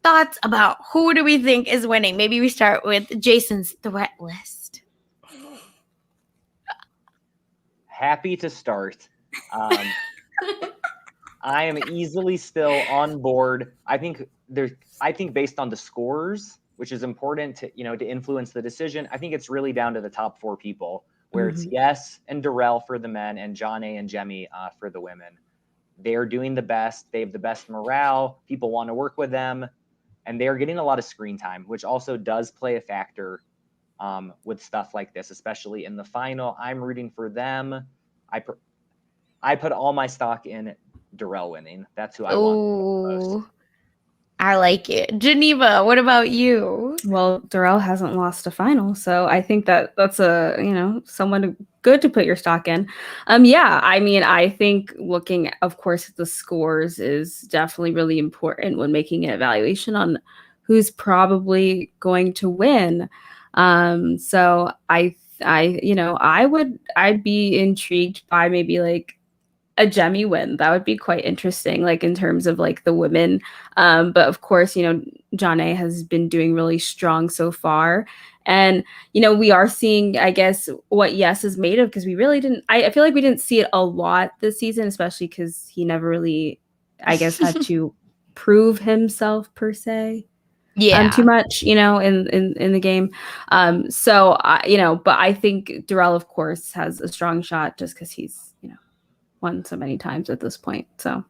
thoughts about who do we think is winning. Maybe we start with Jason's threat list. Happy to start. I am easily still on board. I think based on the scores, which is important to to influence the decision. I think it's really down to the top 4 people, where it's Yes and Darrell for the men and Janae and Jemmye for the women. They're doing the best. They have the best morale. People want to work with them, and they're getting a lot of screen time, which also does play a factor with stuff like this, especially in the final. I'm rooting for them. I put all my stock in Darrell winning. That's who I want most. I like it. Geneva, what about you? Well, Darrell hasn't lost a final, so I think that's someone good to put your stock in. I think looking, of course, at the scores is definitely really important when making an evaluation on who's probably going to win. So I'd be intrigued by maybe a Jemmye win. That would be quite interesting, in terms of the women. But of course, Janae has been doing really strong so far. And, we are seeing, I guess, what Yes is made of, because we really didn't, I feel like we didn't see it a lot this season, especially because he never really, I guess, had to prove himself per se. Yeah. Too much, in the game. But I think Darrell, of course, has a strong shot just because he's, won so many times at this point. So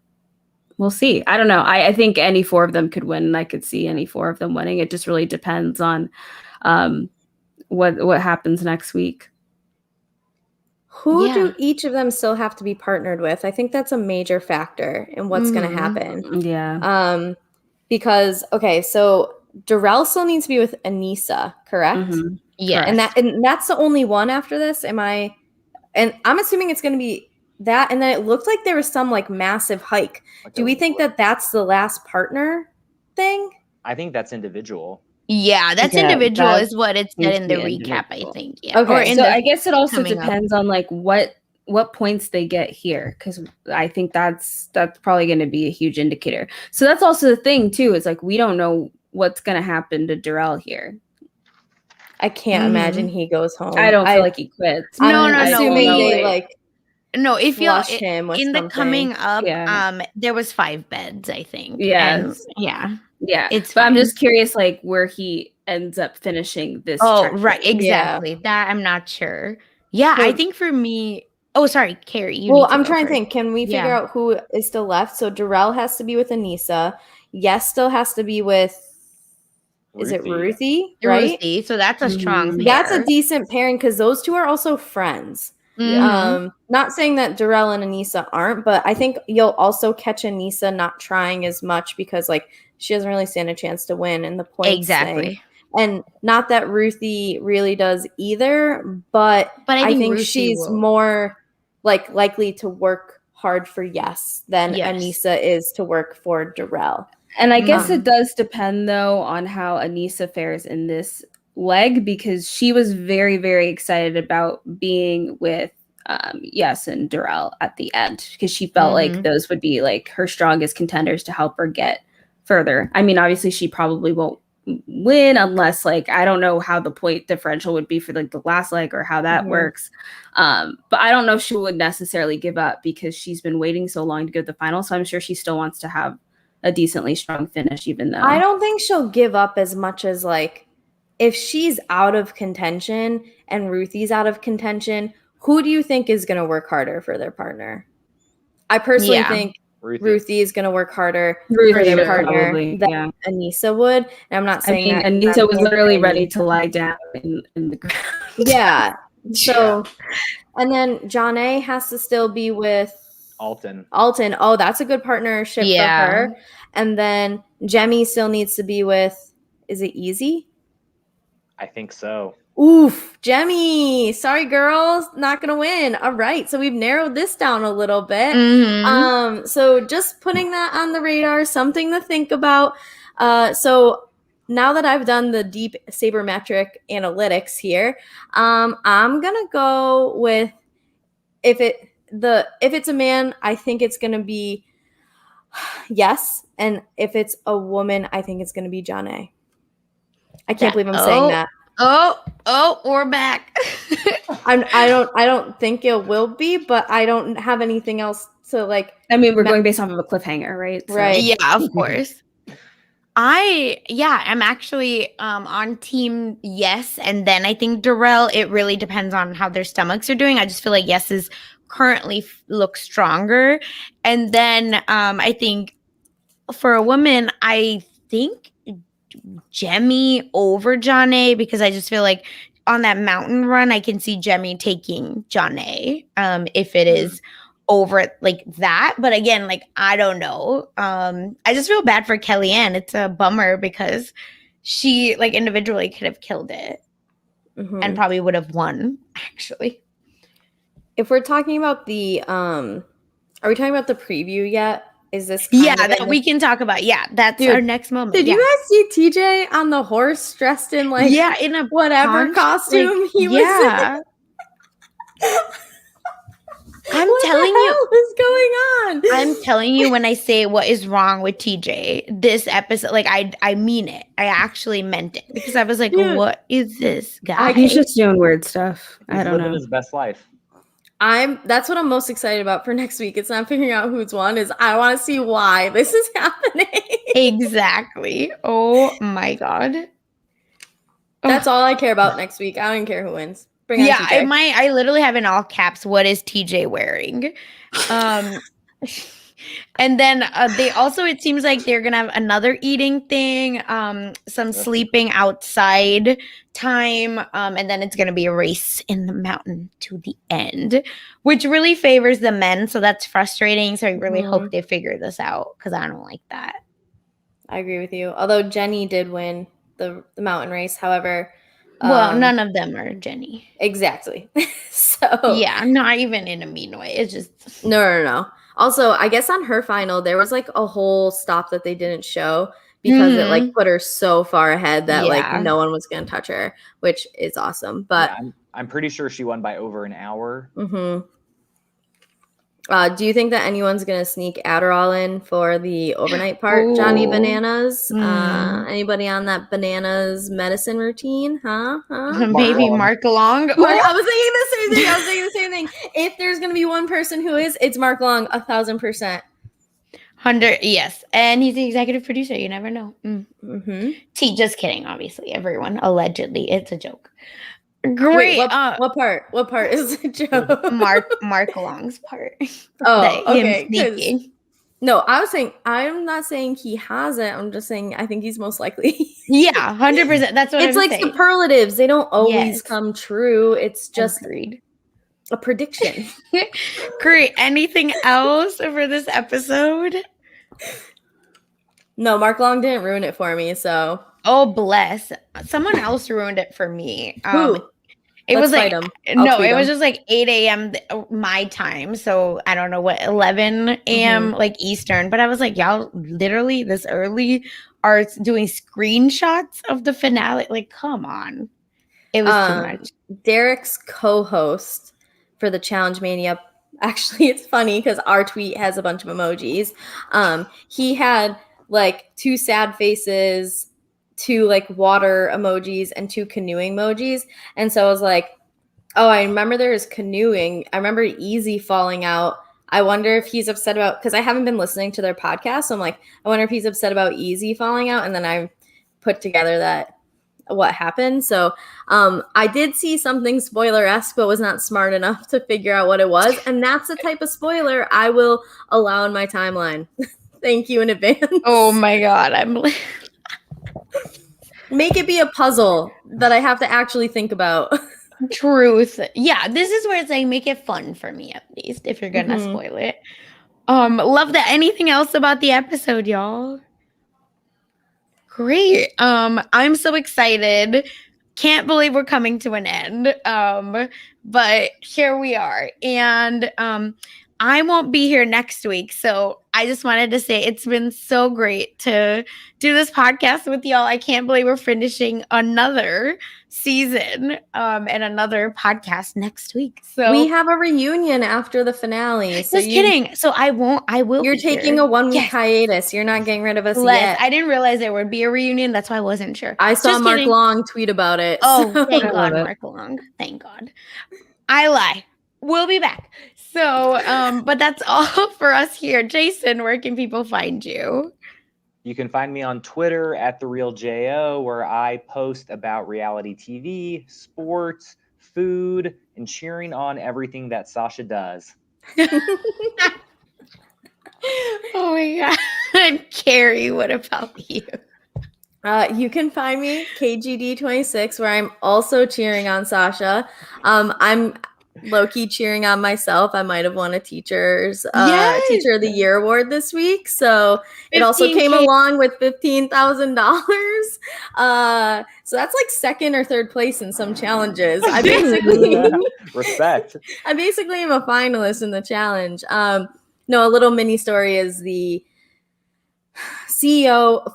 we'll see. I don't know. I think any 4 of them could win, and I could see any 4 of them winning. It just really depends on what happens next week. Who do each of them still have to be partnered with? I think that's a major factor in what's going to happen. Yeah. Because so Darrell still needs to be with Anissa, correct? Yeah. And that's the only one after this. And I'm assuming it's going to be that, and then it looked like there was some massive hike. Do we think that that's the last partner thing? I think that's individual. Yeah, that's individual is what it said in the recap, I think. Yeah. Okay, so I guess it also depends on what points they get here, because I think that's probably going to be a huge indicator. So that's also the thing too, is we don't know what's going to happen to Darrell here. I can't imagine he goes home. I don't feel like he quits. No. Assuming they no, if you him with in something. the coming up, there was 5 beds, I think. Yeah. It's but I'm just curious, where he ends up finishing this. Oh, right, exactly. Yeah. That I'm not sure. Yeah, I think for me. Oh, sorry, Carrie. I'm trying to think. Can we figure out who is still left? So Darrell has to be with Anissa. Yes, still has to be with. Ruthie. Is it Ruthie? Right. Ruthie. So that's a strong. Pair. That's a decent pairing, because those 2 are also friends. Not saying that Darrell and Anissa aren't, but I think you'll also catch Anissa not trying as much, because she doesn't really stand a chance to win in the points thing. And not that Ruthie really does either, but I think she's more likely to work hard for Yes than Anissa is to work for Darrell. And I guess it does depend though on how Anissa fares in this leg because she was very, very excited about being with Yes and Darrell at the end because she felt like those would be like her strongest contenders to help her get further. I mean, obviously she probably won't win unless like I don't know how the point differential would be for like the last leg or how that works. But I don't know if she would necessarily give up because she's been waiting so long to go to the final. So I'm sure she still wants to have a decently strong finish, even though I don't think she'll give up as much as like if she's out of contention and Ruthie's out of contention, who do you think is going to work harder for their partner? I personally think Ruthie is going to work harder for their partner than Aneesa would. And I'm not saying that Aneesa was literally ready to lie down in the ground. Yeah. So, and then Janae has to still be with Alton. Oh, that's a good partnership for her. And then Jemmye still needs to be with, is it Easy? I think so. Oof, Jemmye. Sorry, girls, not gonna win. All right, so we've narrowed this down a little bit. So just putting that on the radar, something to think about. So now that I've done the deep sabermetric analytics here, I'm gonna go with if it's a man, I think it's gonna be Yes, and if it's a woman, I think it's gonna be Janae. I can't believe I'm saying that. Oh, we're back. I don't think it will be, but I don't have anything else to like. I mean, we're going based off of a cliffhanger, right? So. Right. Yeah, of course. I'm actually on team Yes, and then I think Darrell. It really depends on how their stomachs are doing. I just feel like Yes is currently look stronger, and then I think for a woman, I think Jemmye over Janae because I just feel like on that mountain run, I can see Jemmye taking Janae if it is over like that. But again, like, I don't know. I just feel bad for Kellyanne. It's a bummer because she like individually could have killed it and probably would have won actually. If we're talking about the, are we talking about the preview yet? Is this that we can talk about? Yeah, that's our next moment. Did you guys see TJ on the horse dressed in like in a whatever costume like, he was in? I'm telling you what's going on. I'm telling you when I say what is wrong with TJ this episode, like I mean it. I actually meant it because I was like, what is this guy? He's just doing weird stuff. I don't know. Living his best life. That's what I'm most excited about for next week. It's not figuring out who's won, is I want to see why this is happening. Exactly. Oh my God. That's all I care about next week. I don't care who wins. Bring on TJ. I literally have in all caps, what is TJ wearing? And then they also, it seems like they're gonna have another eating thing, some sleeping outside time, and then it's gonna be a race in the mountain to the end, which really favors the men. So that's frustrating. So I really hope they figure this out because I don't like that. I agree with you. Although Jenny did win the mountain race, however. Well, none of them are Jenny. Exactly. So yeah, not even in a mean way. It's just no. Also, I guess on her final, there was like a whole stop that they didn't show because it like put her so far ahead that like no one was going to touch her, which is awesome. But I'm pretty sure she won by over an hour. Do you think that anyone's going to sneak Adderall in for the overnight part? Johnny Bananas? Anybody on that bananas medicine routine? Maybe Mark Long. I was thinking the same thing. If there's going to be one person who is, it's Mark Long, 1,000%. 100, yes. And he's the executive producer. You never know. Just kidding, obviously. Everyone. Allegedly. It's a joke. Great. Wait, what part? What part is a joke? Mark Long's part. Oh, okay. Him sneaking. No, I'm not saying he has it. I'm just saying I think he's most likely. Yeah, 100%. That's what it's I'm like saying. Superlatives. They don't always come true. It's just Agreed. A prediction. Great. Anything else for this episode? No, Mark Long didn't ruin it for me, so. Oh, bless. Someone else ruined it for me. Who? It Let's was like, no, it was just like 8 a.m. my time. So I don't know what, 11 a.m. like Eastern. But I was like, y'all literally this early are doing screenshots of the finale. Like, come on. It was too much. Derek's co-host for the Challenge Mania. Actually, it's funny because our tweet has a bunch of emojis. He had like 2 sad faces, 2 like water emojis, and 2 canoeing emojis. And so I was like, oh, I remember there was canoeing. I remember Easy falling out. I wonder if he's upset about, because I haven't been listening to their podcast. So I'm like, I wonder if he's upset about Easy falling out. And then I put together that what happened. So I did see something spoiler-esque, but was not smart enough to figure out what it was. And that's the type of spoiler I will allow in my timeline. Thank you in advance. Oh my God. Make it be a puzzle that I have to actually think about. Truth. Yeah, this is where it's like, make it fun for me at least, if you're gonna spoil it. Love that. Anything else about the episode, y'all? Great. I'm so excited. Can't believe we're coming to an end. But here we are. And I won't be here next week. So I just wanted to say it's been so great to do this podcast with y'all. I can't believe we're finishing another season and another podcast next week. So we have a reunion after the finale. So just kidding. So I will. You're taking a 1-week hiatus. You're not getting rid of us yet. I didn't realize there would be a reunion. That's why I wasn't sure. I saw Mark Long tweet about it. Oh, thank God, Mark Long. Thank God. I lie. We'll be back. So, but that's all for us here. Jason, where can people find you? You can find me on Twitter at @TheRealJO, where I post about reality TV, sports, food, and cheering on everything that Sasha does. Oh my God. Carrie, what about you? You can find me KGD26, where I'm also cheering on Sasha. I'm low-key cheering on myself. I might have won a Teacher of the Year award this week. So it also came along with $15,000. So that's like 2nd or 3rd place in some challenges. I basically respect. I basically am a finalist in the challenge. No, a little mini story is the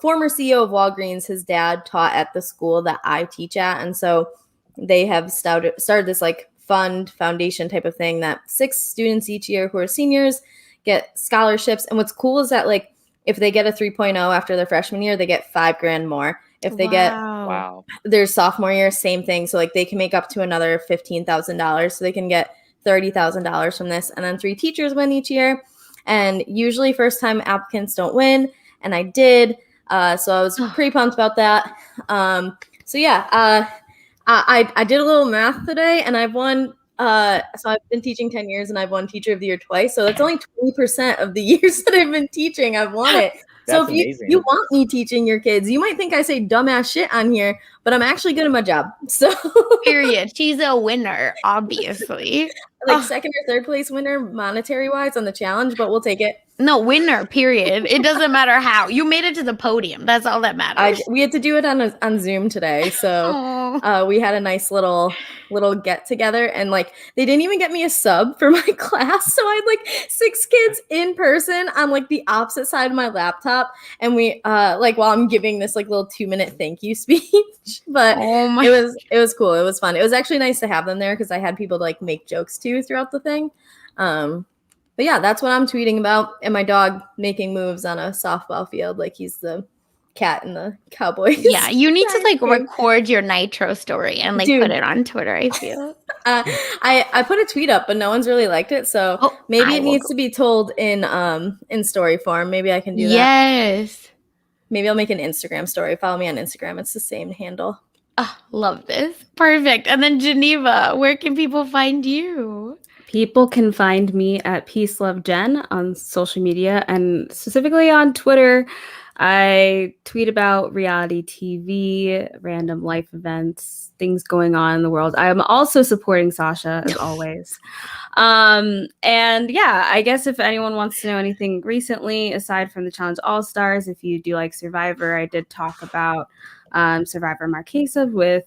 former CEO of Walgreens, his dad taught at the school that I teach at. And so they have started this like fund foundation type of thing that 6 students each year who are seniors get scholarships. And what's cool is that like if they get a 3.0 after their freshman year, they get $5,000 more. If they get their sophomore year, same thing. So like they can make up to another $15,000. So they can get $30,000 from this. And then 3 teachers win each year. And usually first time applicants don't win. And I did. So I was pretty pumped about that. So yeah, I did a little math today, and I've won. So I've been teaching 10 years, and I've won Teacher of the Year twice. So that's only 20% of the years that I've been teaching. I've won it. So if you want me teaching your kids, you might think I say dumbass shit on here, but I'm actually good at my job. So period. She's a winner, obviously. Like 2nd or 3rd place winner monetary wise on the challenge, but we'll take it. No, winner, period. It doesn't matter how. You made it to the podium. That's all that matters. We had to do it on Zoom today. So we had a nice little get together, and like they didn't even get me a sub for my class. So I had like 6 kids in person on like the opposite side of my laptop. And we like while I'm giving this like little 2-minute thank you speech. But it was cool. It was fun. It was actually nice to have them there because I had people to like make jokes too throughout the thing. But yeah, that's what I'm tweeting about. And my dog making moves on a softball field like he's the cat in the Cowboys. Yeah, you need to like record your Nitro story and like put it on Twitter, I feel. I put a tweet up, but no one's really liked it. So maybe it needs to be told in story form. Maybe I can do that. Yes. Maybe I'll make an Instagram story. Follow me on Instagram. It's the same handle. Oh, love this. Perfect. And then Geneva, where can people find you? People can find me at Peace Love Jen on social media, and specifically on Twitter. I tweet about reality TV, random life events, things going on in the world. I am also supporting Sasha as always. And yeah, I guess if anyone wants to know anything recently, aside from the Challenge All-Stars, if you do like Survivor, I did talk about Survivor Marquesa with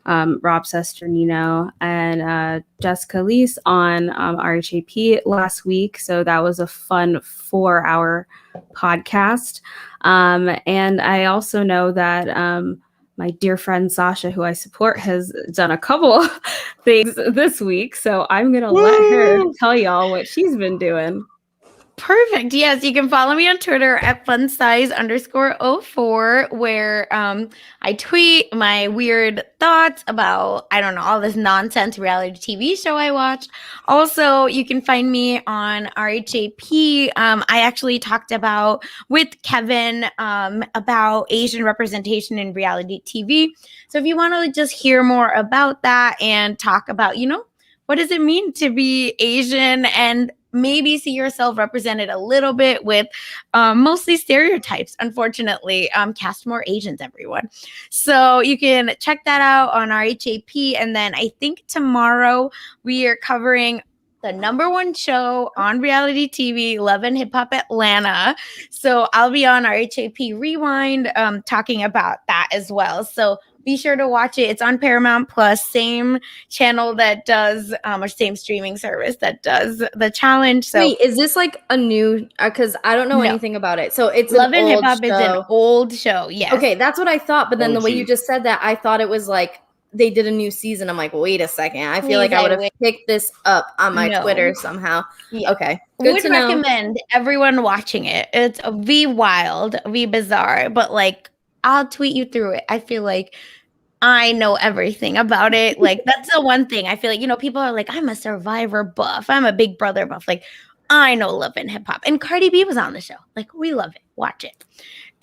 Rob Sesternino and Jessica Leese on RHAP last week. So that was a fun 4-hour podcast. And I also know that my dear friend Sasha, who I support, has done a couple things this week. So I'm going to let her tell y'all what she's been doing. Perfect. Yes, you can follow me on Twitter at funsize_04, where I tweet my weird thoughts about, I don't know, all this nonsense reality TV show I watched. Also, you can find me on RHAP. I actually talked with Kevin about Asian representation in reality TV. So if you want to just hear more about that and talk about, what does it mean to be Asian and maybe see yourself represented a little bit with mostly stereotypes, unfortunately. Cast more Asians, everyone. So you can check that out on our HAP. And then I think tomorrow we are covering the #1 show on reality TV, Love and Hip Hop Atlanta. So I'll be on our HAP Rewind talking about that as well. So be sure to watch it. It's on Paramount Plus, same channel that does, or same streaming service that does the challenge. So wait, is this like a new? Because I don't know anything about it. So it's Love and Hip Hop is an old show. Yes. Okay, that's what I thought. But then the way you just said that, I thought it was like they did a new season. I'm like, wait a second. I feel like I would have picked this up on my Twitter somehow. Yeah. Okay, good to know. Would recommend everyone watching it. It's wild, bizarre, but like I'll tweet you through it. I feel like I know everything about it. Like that's the one thing I feel like, people are like, I'm a Survivor buff. I'm a Big Brother buff. Like I know Love and Hip Hop. And Cardi B was on the show. Like we love it. Watch it.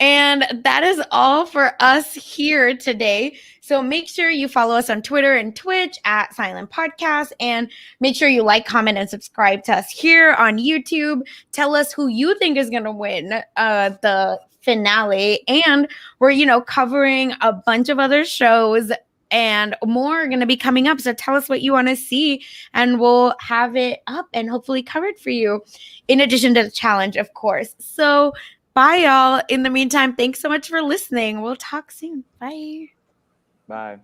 And that is all for us here today. So make sure you follow us on Twitter and Twitch at Silent Podcast. And make sure you like, comment, and subscribe to us here on YouTube. Tell us who you think is going to win the finale. And we're, covering a bunch of other shows and more are going to be coming up. So tell us what you want to see and we'll have it up and hopefully covered for you in addition to the challenge, of course. So bye, y'all. In the meantime, thanks so much for listening. We'll talk soon. Bye. Bye.